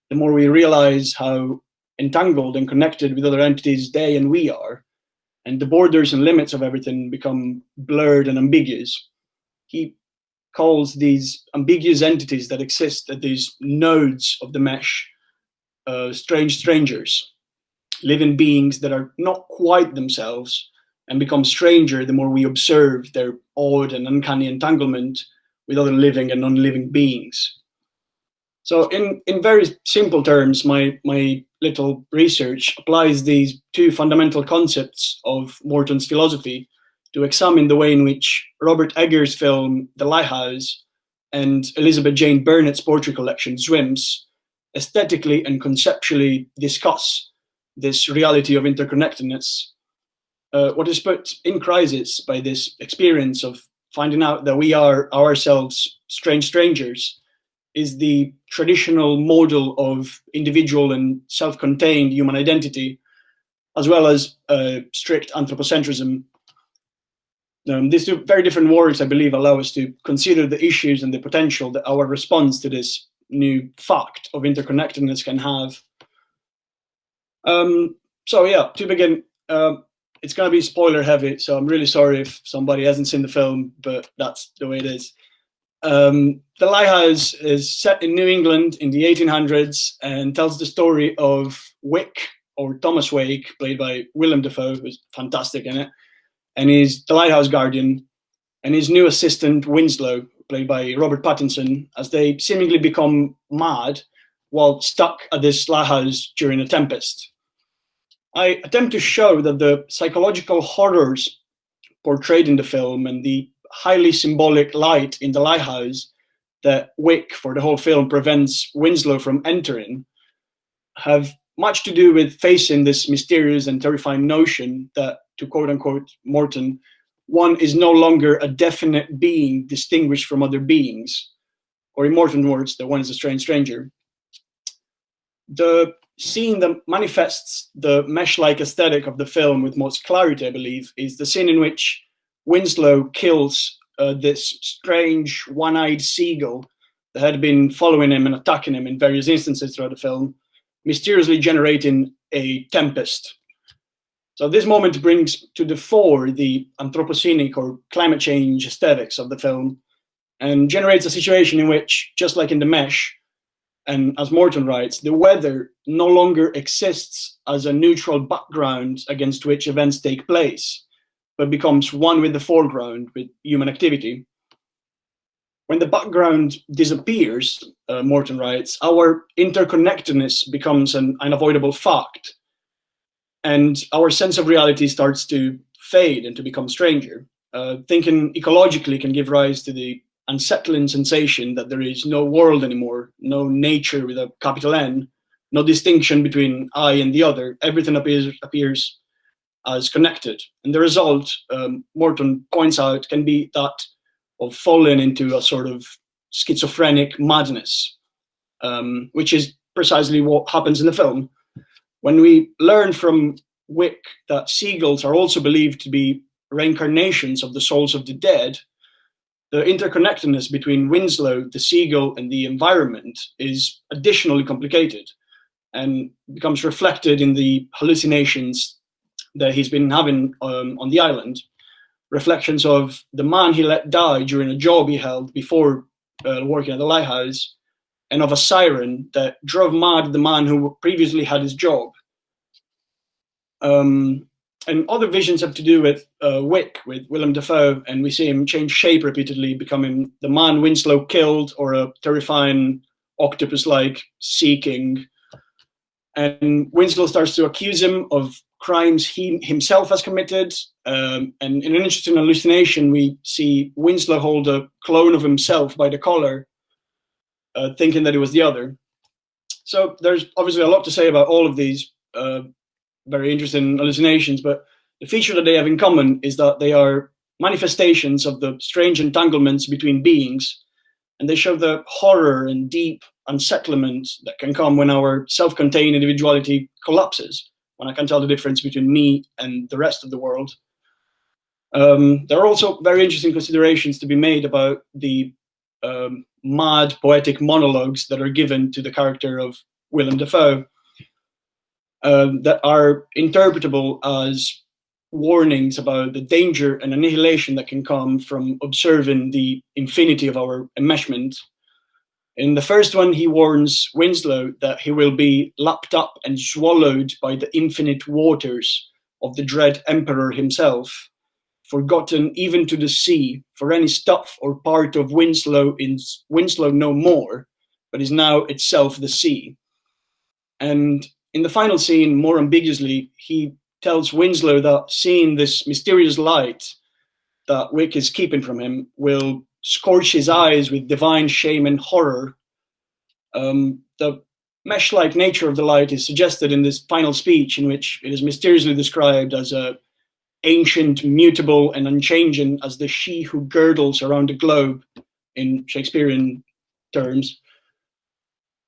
the more we realize how entangled and connected with other entities they and we are, and the borders and limits of everything become blurred and ambiguous. He calls these ambiguous entities that exist at these nodes of the mesh strange strangers, living beings that are not quite themselves and become stranger the more we observe their odd and uncanny entanglement with other living and non-living beings. So in very simple terms, my little research applies these two fundamental concepts of Morton's philosophy to examine the way in which Robert Eggers' film The Lighthouse and Elizabeth Jane Burnett's poetry collection Swims aesthetically and conceptually discuss this reality of interconnectedness. What is put in crisis by this experience of finding out that we are ourselves strange strangers is the traditional model of individual and self-contained human identity, as well as strict anthropocentrism. These two very different words, I believe, allow us to consider the issues and the potential that our response to this new fact of interconnectedness can have. So yeah, to begin, it's going to be spoiler heavy, so I'm really sorry if somebody hasn't seen the film, but that's the way it is. The Lighthouse is set in New England in the 1800s and tells the story of Wick, or Thomas Wake, played by Willem Dafoe, who's fantastic in it, and he's the lighthouse guardian, and his new assistant, Winslow, played by Robert Pattinson, as they seemingly become mad while stuck at this lighthouse during a tempest. I attempt to show that the psychological horrors portrayed in the film and the highly symbolic light in the lighthouse that Wick, for the whole film, prevents Winslow from entering have much to do with facing this mysterious and terrifying notion that, to quote-unquote Morton, one is no longer a definite being distinguished from other beings, or in Morton's words, that one is a strange stranger. The scene that manifests the mesh-like aesthetic of the film with most clarity, I believe, is the scene in which Winslow kills this strange one-eyed seagull that had been following him and attacking him in various instances throughout the film, mysteriously generating a tempest. So this moment brings to the fore the Anthropocenic or climate change aesthetics of the film and generates a situation in which, just like in The Mesh, and as Morton writes, the weather no longer exists as a neutral background against which events take place, but becomes one with the foreground, with human activity. When the background disappears, Morton writes, our interconnectedness becomes an unavoidable fact, and our sense of reality starts to fade and to become stranger. Thinking ecologically can give rise to the unsettling sensation that there is no world anymore, no nature with a capital N, no distinction between I and the other. Everything appears as connected. And the result, Morton points out, can be that of falling into a sort of schizophrenic madness, which is precisely what happens in the film. When we learn from Wick that seagulls are also believed to be reincarnations of the souls of the dead, the interconnectedness between Winslow, the seagull, and the environment is additionally complicated and becomes reflected in the hallucinations that he's been having on the island. Reflections of the man he let die during a job he held before working at the lighthouse, and of a siren that drove mad the man who previously had his job. And other visions have to do with Wick, with Willem Dafoe, and we see him change shape repeatedly, becoming the man Winslow killed or a terrifying octopus-like sea king. And Winslow starts to accuse him of crimes he himself has committed. And in an interesting hallucination, we see Winslow hold a clone of himself by the collar, thinking that it was the other. So there's obviously a lot to say about all of these very interesting hallucinations, but the feature that they have in common is that they are manifestations of the strange entanglements between beings, and they show the horror and deep unsettlement that can come when our self-contained individuality collapses, when I can tell the difference between me and the rest of the world. There are also very interesting considerations to be made about the mad poetic monologues that are given to the character of Willem Dafoe, that are interpretable as warnings about the danger and annihilation that can come from observing the infinity of our enmeshment. In the first one, he warns Winslow that he will be lapped up and swallowed by the infinite waters of the dread Emperor himself, forgotten even to the sea, for any stuff or part of Winslow is Winslow no more, but is now itself the sea. And in the final scene, more ambiguously, he tells Winslow that seeing this mysterious light that Wick is keeping from him will scorch his eyes with divine shame and horror. The mesh-like nature of the light is suggested in this final speech, in which it is mysteriously described as a ancient, mutable, and unchanging as the she who girdles around the globe, in Shakespearean terms.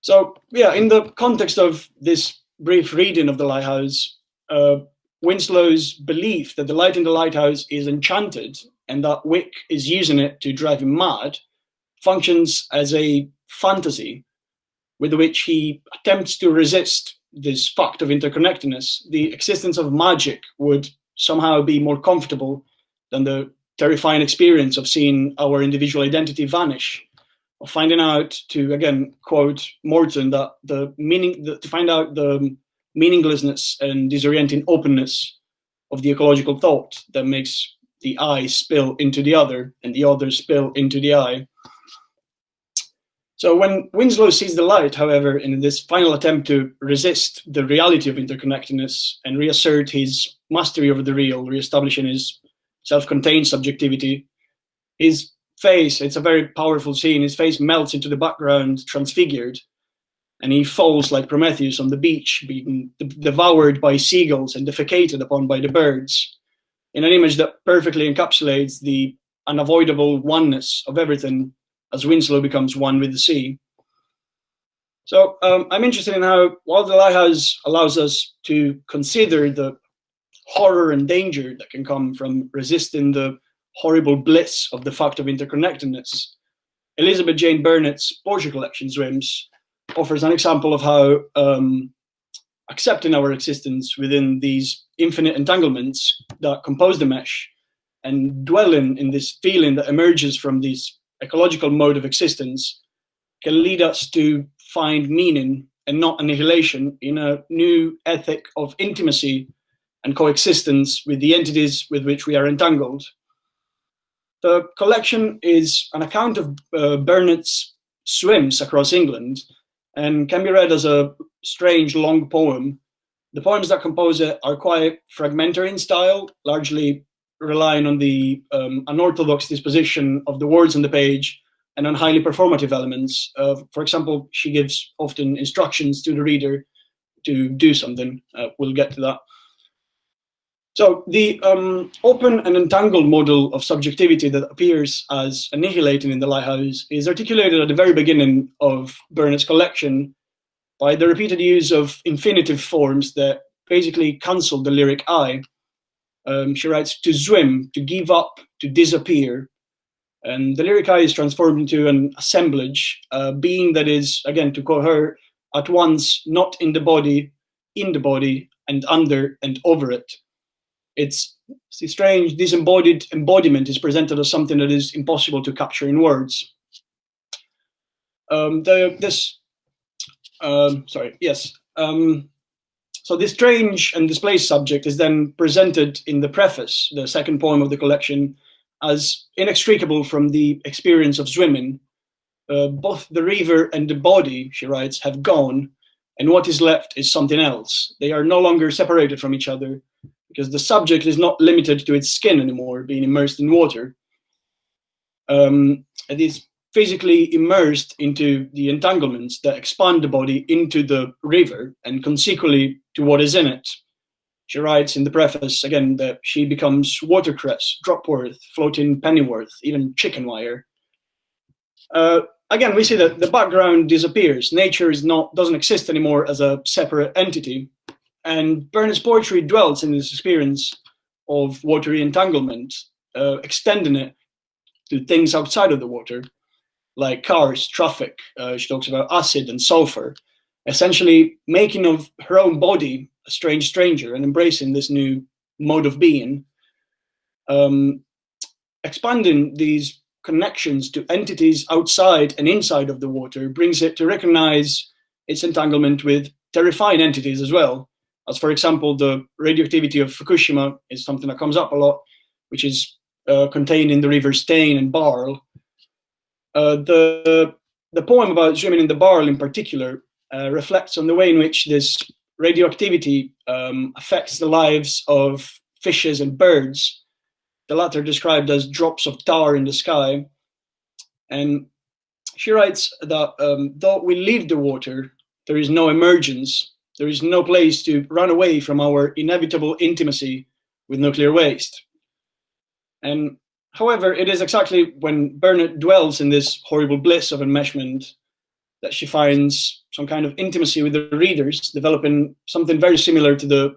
So, yeah, in the context of this brief reading of The Lighthouse, Winslow's belief that the light in the lighthouse is enchanted and that Wick is using it to drive him mad functions as a fantasy with which he attempts to resist this fact of interconnectedness. The existence of magic would somehow be more comfortable than the terrifying experience of seeing our individual identity vanish, of finding out, to again quote Morton, that to find out the meaninglessness and disorienting openness of the ecological thought that makes the I spill into the other and the other spill into the I. So when Winslow sees the light, however, in this final attempt to resist the reality of interconnectedness and reassert his mastery over the real, reestablishing his self-contained subjectivity, his face, it's a very powerful scene, his face melts into the background, transfigured, and he falls like Prometheus on the beach, being devoured by seagulls and defecated upon by the birds, in an image that perfectly encapsulates the unavoidable oneness of everything as Winslow becomes one with the sea. So I'm interested in how, while The Lighthouse allows us to consider the horror and danger that can come from resisting the horrible bliss of the fact of interconnectedness, Elizabeth Jane Burnett's Poetry Collection, Swims, offers an example of how accepting our existence within these infinite entanglements that compose the mesh and dwelling in this feeling that emerges from this ecological mode of existence can lead us to find meaning and not annihilation in a new ethic of intimacy and coexistence with the entities with which we are entangled. The collection is an account of Burnett's swims across England and can be read as a strange long poem. The poems that compose it are quite fragmentary in style, largely relying on the unorthodox disposition of the words on the page and on highly performative elements. For example, she gives often instructions to the reader to do something. We'll get to that. So the open and entangled model of subjectivity that appears as annihilating in The Lighthouse is articulated at the very beginning of Burnett's collection by the repeated use of infinitive forms that basically cancel the lyric I. She writes, to swim, to give up, to disappear. And the lyric I is transformed into an assemblage, being that is, again, to quote her, at once not in the body, and under and over it. It's strange, this embodied embodiment is presented as something that is impossible to capture in words. So this strange and displaced subject is then presented in the preface, the second poem of the collection, as inextricable from the experience of swimming. Both the river and the body, she writes, have gone, and what is left is something else. They are no longer separated from each other because the subject is not limited to its skin anymore, being immersed in water. It is physically immersed into the entanglements that expand the body into the river and consequently to what is in it. She writes in the preface, again, that she becomes watercress, dropworth, floating pennyworth, even chicken wire. Again, we see that the background disappears. Nature doesn't exist anymore as a separate entity. And Burnet's poetry dwells in this experience of watery entanglement, extending it to things outside of the water, like cars, traffic. She talks about acid and sulfur, essentially making of her own body a strange stranger and embracing this new mode of being. Expanding these connections to entities outside and inside of the water brings it to recognize its entanglement with terrifying entities as well. As for example, the radioactivity of Fukushima is something that comes up a lot, which is contained in the rivers Tein and Barle. The poem about swimming in the Barle in particular reflects on the way in which this radioactivity affects the lives of fishes and birds, the latter described as drops of tar in the sky. And she writes that though we leave the water, there is no emergence, there is no place to run away from our inevitable intimacy with nuclear waste. And however, it is exactly when Burnet dwells in this horrible bliss of enmeshment that she finds some kind of intimacy with the readers, developing something very similar to the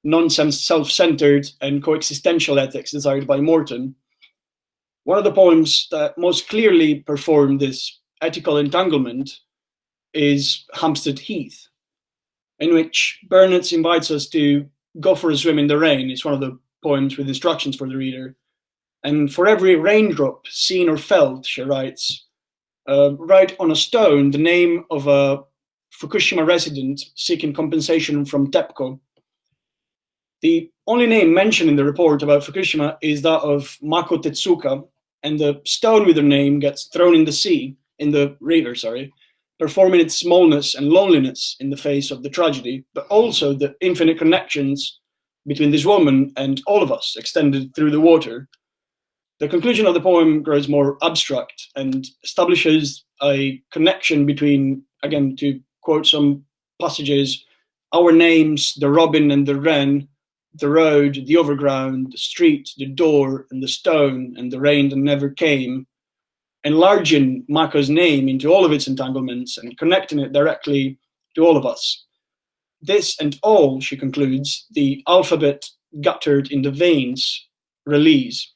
nonsense, self-centered and coexistential ethics desired by Morton. One of the poems that most clearly perform this ethical entanglement is Hampstead Heath, in which Burnet invites us to go for a swim in the rain. It's one of the poems with instructions for the reader. And for every raindrop seen or felt, she writes, write on a stone the name of a Fukushima resident seeking compensation from TEPCO. The only name mentioned in the report about Fukushima is that of Mako Tetsuka, and the stone with her name gets thrown in the river, performing its smallness and loneliness in the face of the tragedy, but also the infinite connections between this woman and all of us extended through the water. The conclusion of the poem grows more abstract and establishes a connection between, again, to quote some passages, our names, the robin and the wren, the road, the overground, the street, the door, and the stone, and the rain that never came, enlarging Mako's name into all of its entanglements and connecting it directly to all of us. This and all, she concludes, the alphabet guttered in the veins, release.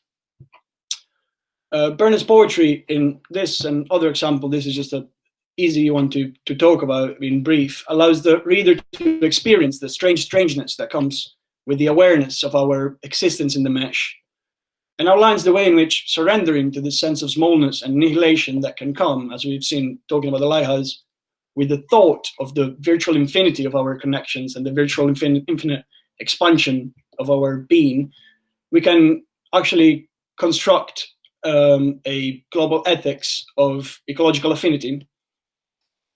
Burnet's poetry in this and other example, this is just an easy one to talk about in brief, allows the reader to experience the strangeness that comes with the awareness of our existence in the mesh, and outlines the way in which surrendering to this sense of smallness and annihilation that can come, as we've seen talking about the lighthouse, with the thought of the virtual infinity of our connections and the virtual infinite expansion of our being, we can actually construct a global ethics of ecological affinity.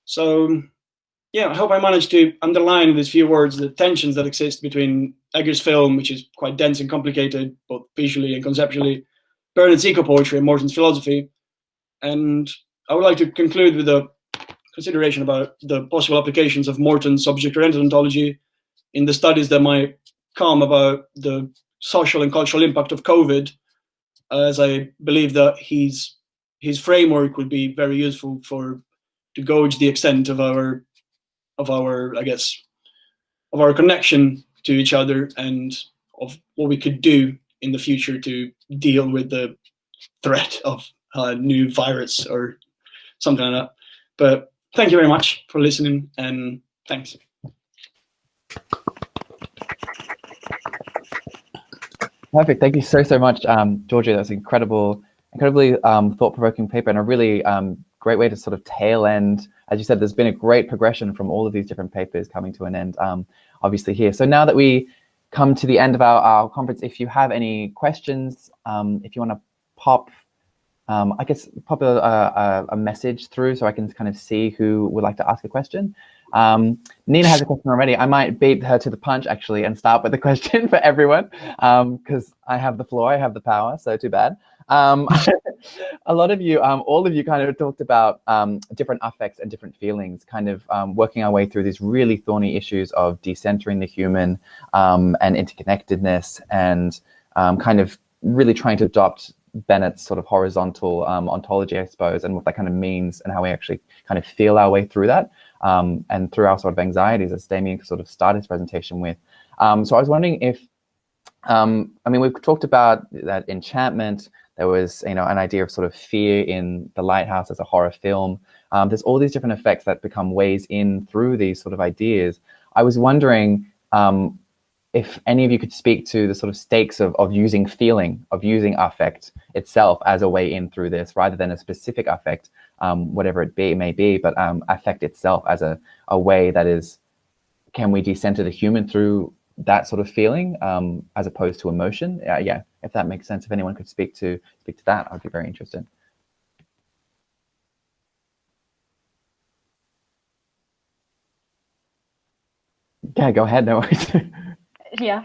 So, yeah, I hope I managed to underline in these few words the tensions that exist between Eggers' film, which is quite dense and complicated, both visually and conceptually, Burnet's eco-poetry and Morton's philosophy. And I would like to conclude with a consideration about the possible applications of Morton's subject-oriented ontology in the studies that might come about the social and cultural impact of COVID, as I believe that his framework would be very useful to gauge the extent of our connection to each other and of what we could do in the future to deal with the threat of a new virus or something like that. But thank you very much for listening, and thanks. Perfect. Thank you so much, Georgia. That's incredibly thought-provoking paper, and a really great way to sort of tail end. As you said, there's been a great progression from all of these different papers coming to an end, obviously here. So now that we come to the end of our conference, if you have any questions, if you want to pop a message through so I can kind of see who would like to ask a question. Nina has a question already. I might beat her to the punch actually and start with the question for everyone because I have the floor, I have the power, so too bad. A lot of you, all of you kind of talked about different affects and different feelings, kind of working our way through these really thorny issues of decentering the human and interconnectedness and kind of really trying to adopt Bennett's sort of horizontal ontology, I suppose, and what that kind of means and how we actually kind of feel our way through that and through our sort of anxieties, as Damien sort of started his presentation with. So I was wondering if, I mean, we've talked about that enchantment. There was, you know, an idea of sort of fear in The Lighthouse as a horror film. There's all these different effects that become ways in through these sort of ideas. I was wondering if any of you could speak to the sort of stakes of using feeling, of using affect itself as a way in through this, rather than a specific affect, whatever it may be, but affect itself as a way that is, can we decenter the human through that sort of feeling as opposed to emotion? Yeah, if that makes sense. If anyone could speak to that, I'd be very interested. Yeah, go ahead, no worries. Yeah,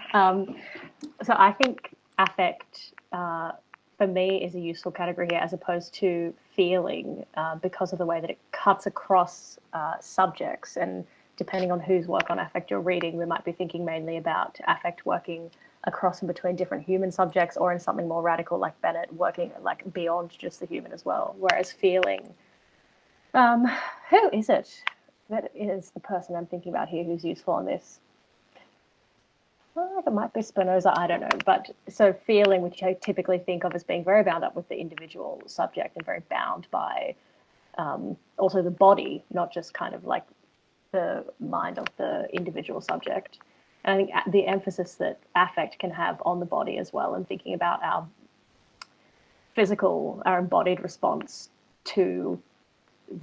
so I think affect for me is a useful category here as opposed to feeling because of the way that it cuts across subjects, and depending on whose work on affect you're reading, we might be thinking mainly about affect working across and between different human subjects, or in something more radical like Bennett working like beyond just the human as well. Whereas feeling, who is it that is the person I'm thinking about here who's useful on this? It might be Spinoza, I don't know. But so feeling, which I typically think of as being very bound up with the individual subject and very bound by also the body, not just kind of like the mind of the individual subject. And I think the emphasis that affect can have on the body as well, and thinking about our physical, our embodied response to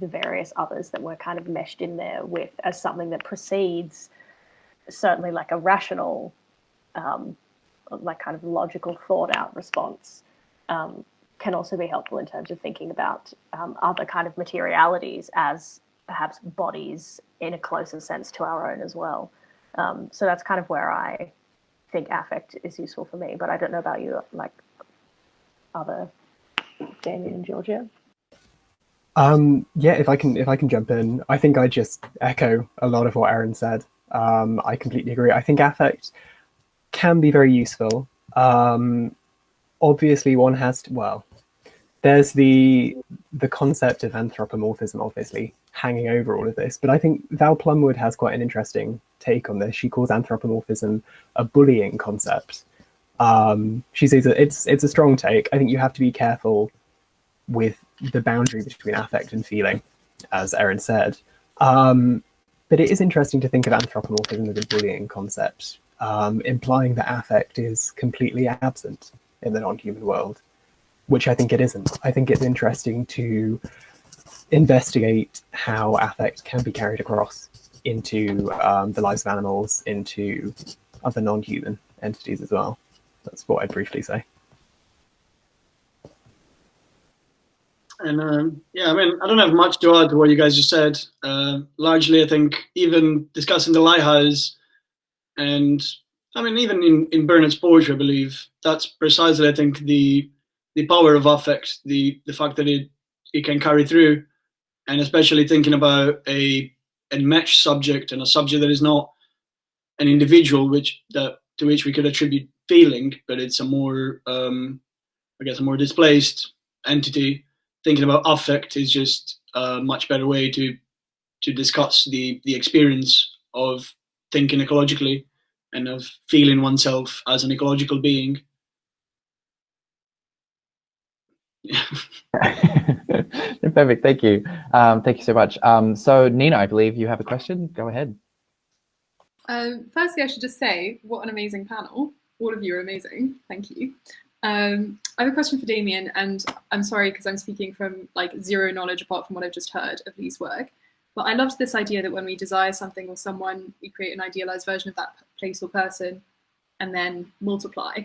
the various others that we're kind of meshed in there with as something that precedes certainly like a rational, like kind of logical thought out response, can also be helpful in terms of thinking about other kind of materialities as perhaps bodies in a closer sense to our own as well. So that's kind of where I think affect is useful for me, but I don't know about you, like other Damien and Georgia. Yeah, if I can jump in, I think I just echo a lot of what Erin said. I completely agree. I think affect can be very useful. Obviously, one has to, well, there's the concept of anthropomorphism, obviously, hanging over all of this. But I think Val Plumwood has quite an interesting take on this. She calls anthropomorphism a bullying concept. She says that it's a strong take. I think you have to be careful with the boundary between affect and feeling, as Erin said. But it is interesting to think of anthropomorphism as a bullying concept, implying that affect is completely absent in the non-human world, which I think it isn't. I think it's interesting to investigate how affect can be carried across into the lives of animals, into other non-human entities as well. That's what I'd briefly say. And yeah, I mean, I don't have much to add to what you guys just said. Largely, I think even discussing the Lighthouse, and I mean, even in Burnett's poetry, I believe that's precisely, I think, the power of affect, the fact that it can carry through, and especially thinking about a enmeshed subject and a subject that is not an individual, to which we could attribute feeling, but it's a more, I guess, a more displaced entity. Thinking about affect is just a much better way to discuss the experience of thinking ecologically and of feeling oneself as an ecological being. Perfect, thank you. Thank you so much. So Nina, I believe you have a question. Go ahead. Firstly, I should just say, what an amazing panel. All of you are amazing. Thank you. I have a question for Damien, and I'm sorry because I'm speaking from like zero knowledge apart from what I've just heard of Lee's work. But I loved this idea that when we desire something or someone, we create an idealized version of that place or person and then multiply.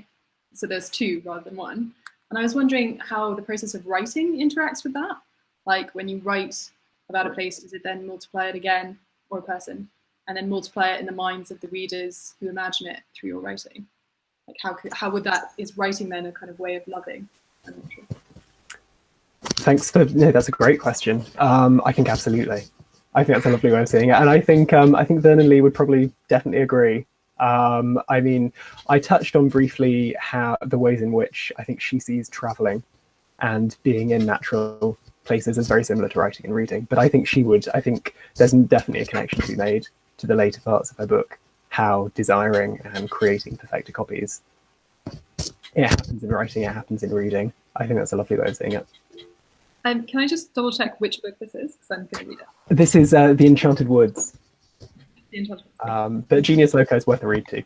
So there's two rather than one. And I was wondering how the process of writing interacts with that. Like when you write about a place, does it then multiply it again? or a person, and then multiply it in the minds of the readers who imagine it through your writing? Like how would that, is writing then a kind of way of loving? I'm not sure. Thanks for, no, that's a great question. I think absolutely. I think that's a lovely way of seeing it. And I think Vernon Lee would probably definitely agree. I mean, I touched on briefly how the ways in which I think she sees traveling and being in natural places is very similar to writing and reading. But I think I think there's definitely a connection to be made to the later parts of her book, how desiring and creating perfected copies. It happens in writing, it happens in reading. I think that's a lovely way of seeing it. Can I just double check which book this is? Because I'm going to read it. This is The Enchanted Woods. The Enchanted Woods. But Genius Loco is worth a read too.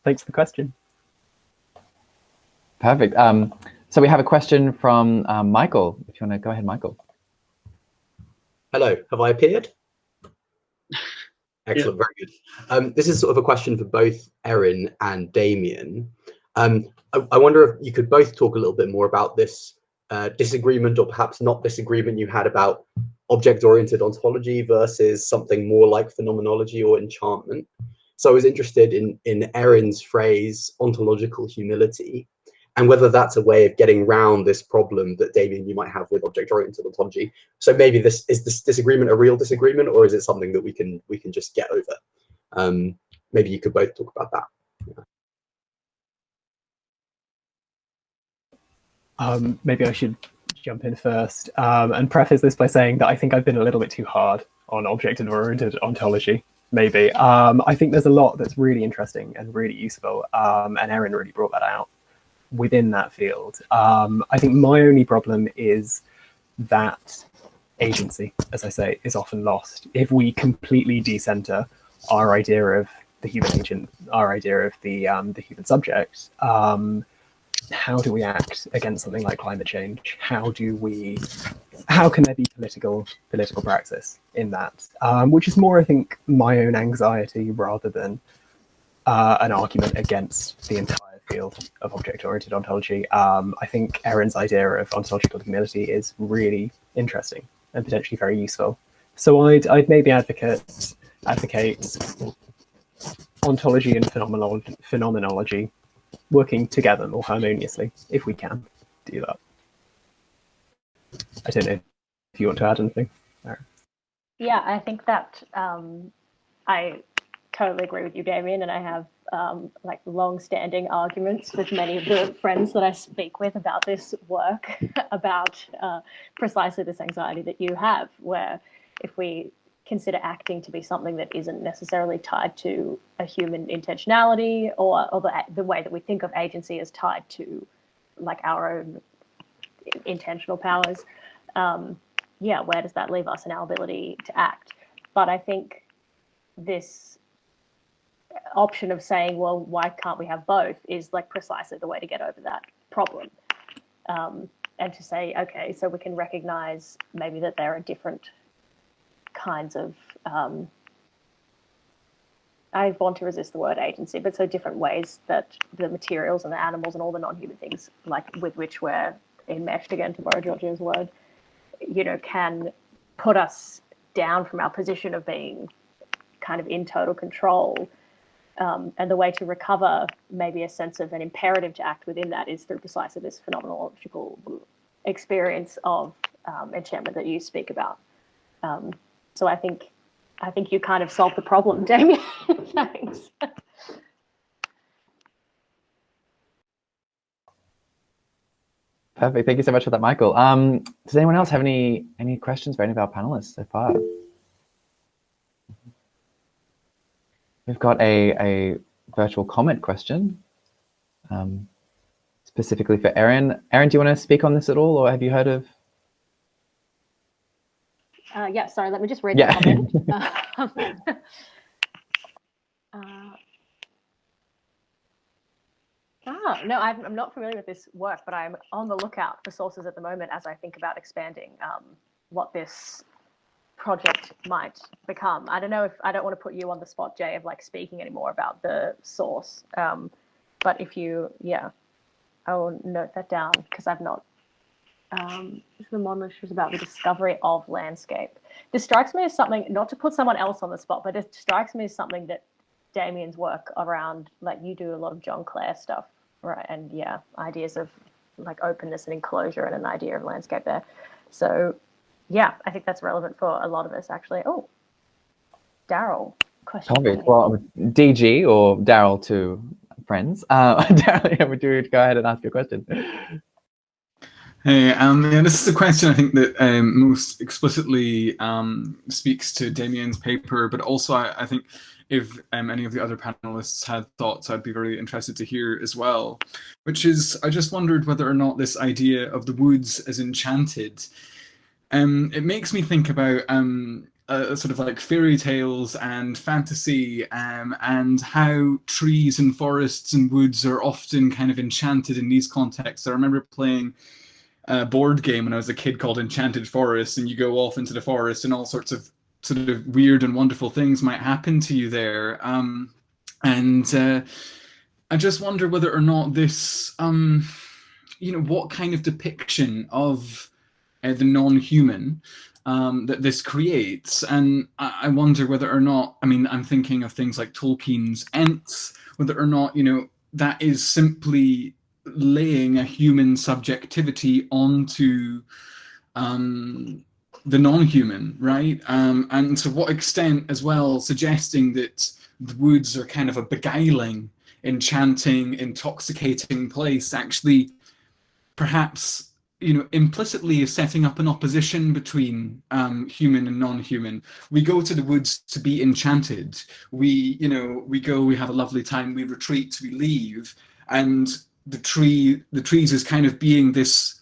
Thanks for the question. Perfect. So we have a question from Michael. If you want to go ahead, Michael. Hello, have I appeared? Excellent, very good. This is sort of a question for both Erin and Damien. I wonder if you could both talk a little bit more about this disagreement, or perhaps not disagreement, you had about object-oriented ontology versus something more like phenomenology or enchantment. So I was interested in Erin's phrase, ontological humility, and whether that's a way of getting around this problem that, Damien, you might have with object-oriented ontology. So maybe this disagreement a real disagreement, or is it something that we can just get over? Maybe you could both talk about that. Maybe I should jump in first and preface this by saying that I think I've been a little bit too hard on object-oriented ontology, maybe. I think there's a lot that's really interesting and really useful, and Erin really brought that out within that field. I think my only problem is that agency, as I say, is often lost. If we completely decenter our idea of the human agent, our idea of the human subject, how do we act against something like climate change? How can there be political praxis in that? Which is more, I think, my own anxiety rather than an argument against the entire field of object-oriented ontology. I think Erin's idea of ontological humility is really interesting and potentially very useful. So I'd maybe advocate ontology and phenomenology working together more harmoniously, if we can do that. I don't know if you want to add anything. Yeah, I think that I totally agree with you, Damien, and I have like long-standing arguments with many of the friends that I speak with about this work, about precisely this anxiety that you have, where if we consider acting to be something that isn't necessarily tied to a human intentionality, or the way that we think of agency is tied to like our own intentional powers, yeah, where does that leave us in our ability to act? But I think this option of saying, well, why can't we have both, is like precisely the way to get over that problem. And to say, okay, so we can recognize maybe that there are different kinds of, I want to resist the word agency, but so different ways that the materials and the animals and all the non-human things, like with which we're enmeshed, again, to borrow Giorgio's word, you know, can put us down from our position of being kind of in total control. And the way to recover maybe a sense of an imperative to act within that is through precisely this phenomenological experience of enchantment that you speak about. So I think you kind of solved the problem, Damien. Thanks. Perfect. Thank you so much for that, Michael. Does anyone else have any questions for any of our panelists so far? We've got a virtual comment question specifically for Erin. Erin, do you want to speak on this at all, or have you heard of? Yeah, sorry, let me just read the comment. No, I'm not familiar with this work, but I'm on the lookout for sources at the moment as I think about expanding what this project might become. I don't know if, I don't want to put you on the spot, Jay, of like speaking anymore about the source, but if you, yeah, I will note that down because I've not the modern literature is about the discovery of landscape. This strikes me as something, not to put someone else on the spot, but it strikes me as something that Damien's work around, like you do a lot of John Clare stuff, right? And yeah, ideas of like openness and enclosure and an idea of landscape there. So yeah, I think that's relevant for a lot of us actually. Oh, Daryl, question. Perfect. Well, DG or Daryl to friends. Daryl, would you go ahead and ask your question? Hey, yeah, this is a question I think that most explicitly speaks to Damien's paper, but also I think if any of the other panelists had thoughts, I'd be very interested to hear as well, which is, I just wondered whether or not this idea of the woods as enchanted, it makes me think about sort of like fairy tales and fantasy, and how trees and forests and woods are often kind of enchanted in these contexts. I remember playing a board game when I was a kid called Enchanted Forest, and you go off into the forest and all sorts of sort of weird and wonderful things might happen to you there. I just wonder whether or not this, what kind of depiction of the non-human that this creates. And I wonder whether or not, I'm thinking of things like Tolkien's Ents, whether or not, that is simply laying a human subjectivity onto the non-human, right? And to what extent as well suggesting that the woods are kind of a beguiling, enchanting, intoxicating place, actually perhaps, implicitly is setting up an opposition between human and non-human. We go to the woods to be enchanted. We go, we have a lovely time, we retreat, we leave, and the trees is kind of being this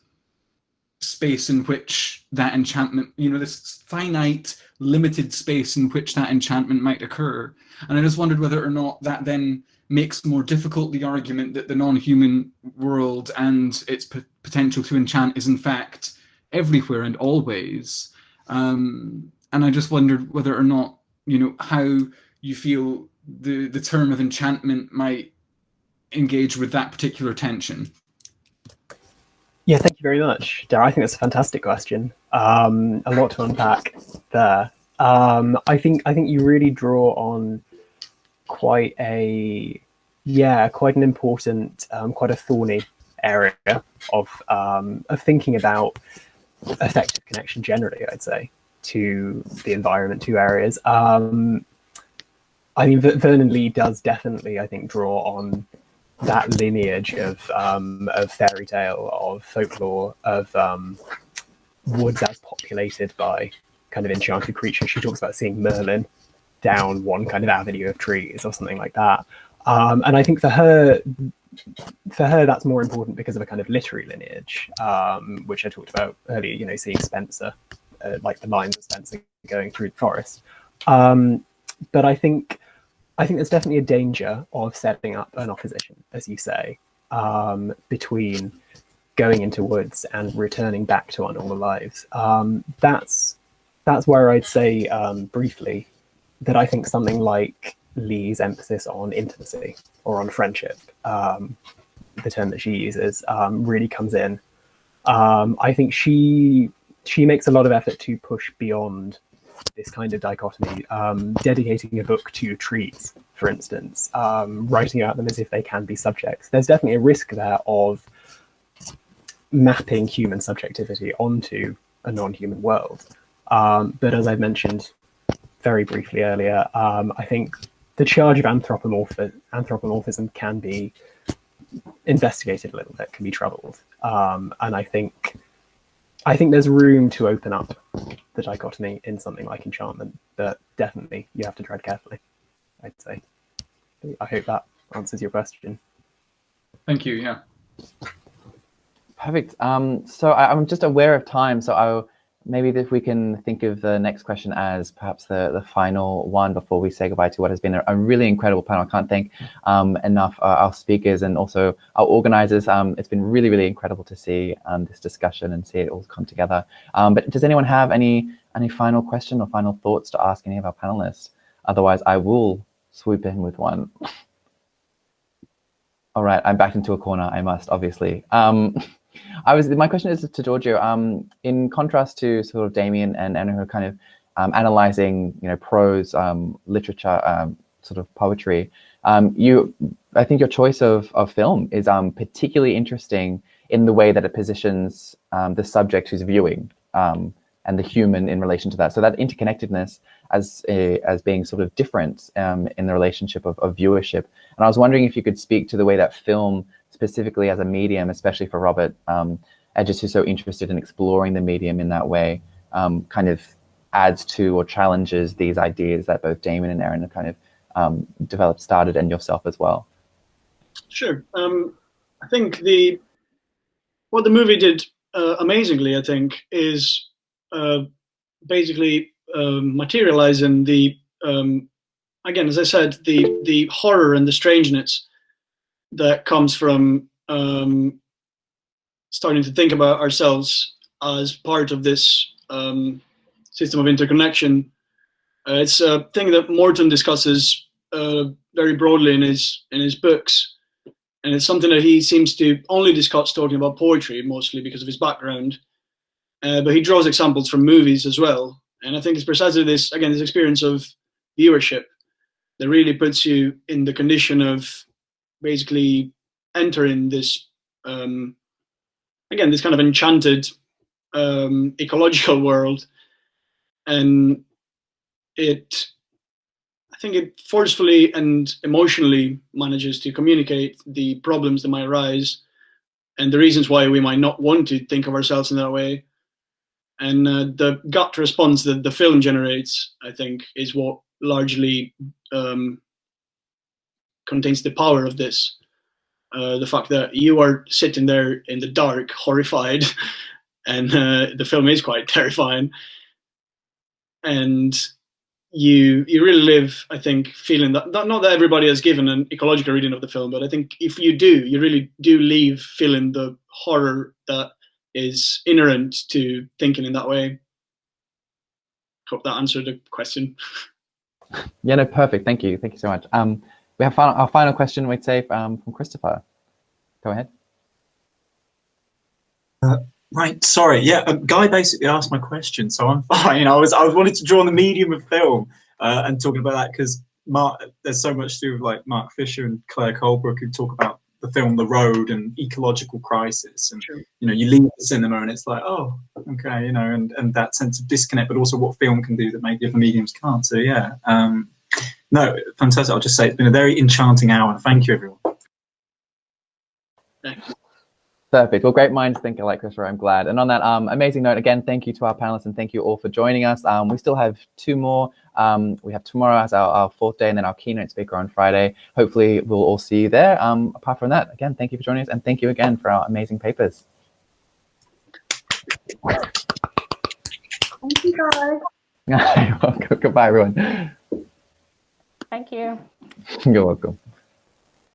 space in which that enchantment, this finite, limited space in which that enchantment might occur. And I just wondered whether or not that then makes more difficult the argument that the non-human world and its potential to enchant is in fact everywhere and always. And I just wondered whether or not, how you feel the term of enchantment might engage with that particular tension. Yeah, thank you very much, Darragh. I think that's a fantastic question. A lot to unpack there. I think you really draw on quite an important, quite a thorny area of thinking about effective connection generally, I'd say, to the environment, to areas. Vernon Lee does definitely, I think, draw on that lineage of fairy tale, of folklore, of woods as populated by kind of enchanted creatures. She talks about seeing Merlin down one kind of avenue of trees or something like that. And I think for her that's more important because of a kind of literary lineage, which I talked about earlier, seeing Spenser, like the lines of Spenser going through the forest. But I think there's definitely a danger of setting up an opposition, as you say, between going into woods and returning back to our normal lives. That's where I'd say briefly that I think something like Lee's emphasis on intimacy or on friendship, the term that she uses, really comes in. I think she makes a lot of effort to push beyond this kind of dichotomy, dedicating a book to trees, for instance, writing about them as if they can be subjects. There's definitely a risk there of mapping human subjectivity onto a non-human world. But as I mentioned very briefly earlier, I think the charge of anthropomorphism can be investigated a little bit, can be troubled. And I think there's room to open up the dichotomy in something like enchantment, but definitely you have to tread carefully, I'd say. I hope that answers your question. Thank you, yeah. Perfect. So I'm just aware of time, so maybe if we can think of the next question as perhaps the final one before we say goodbye to what has been a really incredible panel. I can't thank enough our speakers and also our organizers. It's been really, really incredible to see this discussion and see it all come together. But does anyone have any final question or final thoughts to ask any of our panelists? Otherwise, I will swoop in with one. All right, I'm backed into a corner, I must, obviously. My question is to Giorgio. In contrast to sort of Damien and Anna, who are kind of analyzing, prose, literature, sort of poetry, I think your choice of film is particularly interesting in the way that it positions the subject who's viewing and the human in relation to that. So that interconnectedness as being sort of different in the relationship of viewership. And I was wondering if you could speak to the way that film, specifically as a medium, especially for Robert Edgers, who's so interested in exploring the medium in that way, kind of adds to or challenges these ideas that both Damien and Erin have kind of started, and yourself as well. Sure. I think what the movie did amazingly, I think, is basically materializing the, again, as I said, the horror and the strangeness that comes from starting to think about ourselves as part of this system of interconnection. It's a thing that Morton discusses very broadly in his books, and it's something that he seems to only discuss talking about poetry, mostly because of his background. But he draws examples from movies as well, and I think it's precisely this, again, this experience of viewership that really puts you in the condition of basically entering this, again, this kind of enchanted ecological world, and I think it forcefully and emotionally manages to communicate the problems that might arise and the reasons why we might not want to think of ourselves in that way. And the gut response that the film generates, I think, is what largely contains the power of this. The fact that you are sitting there in the dark, horrified, and the film is quite terrifying. And you really live, I think, feeling that, not that everybody has given an ecological reading of the film, but I think if you do, you really do leave feeling the horror that is inherent to thinking in that way. Hope that answered the question. Yeah, no, perfect. Thank you. Thank you so much. We have our final question, we'd say, from Christopher. Go ahead. Right, sorry. Yeah, Guy basically asked my question, so I'm fine. I was wanted to draw on the medium of film and talking about that because there's so much to do with like Mark Fisher and Claire Colebrook who talk about the film The Road and ecological crisis, and Sure. You leave the cinema and it's like, oh, okay, and that sense of disconnect, but also what film can do that maybe other mediums can't. So yeah, no, fantastic. I'll just say it's been a very enchanting hour. Thank you, everyone. Thanks. Perfect. Well, great minds think alike, Christopher. I'm glad. And on that amazing note, again, thank you to our panelists and thank you all for joining us. We still have 2 more. We have tomorrow as our 4th day and then our keynote speaker on Friday. Hopefully, we'll all see you there. Apart from that, again, thank you for joining us and thank you again for our amazing papers. Thank you, guys. You're welcome. Goodbye, everyone. Thank you. You're welcome.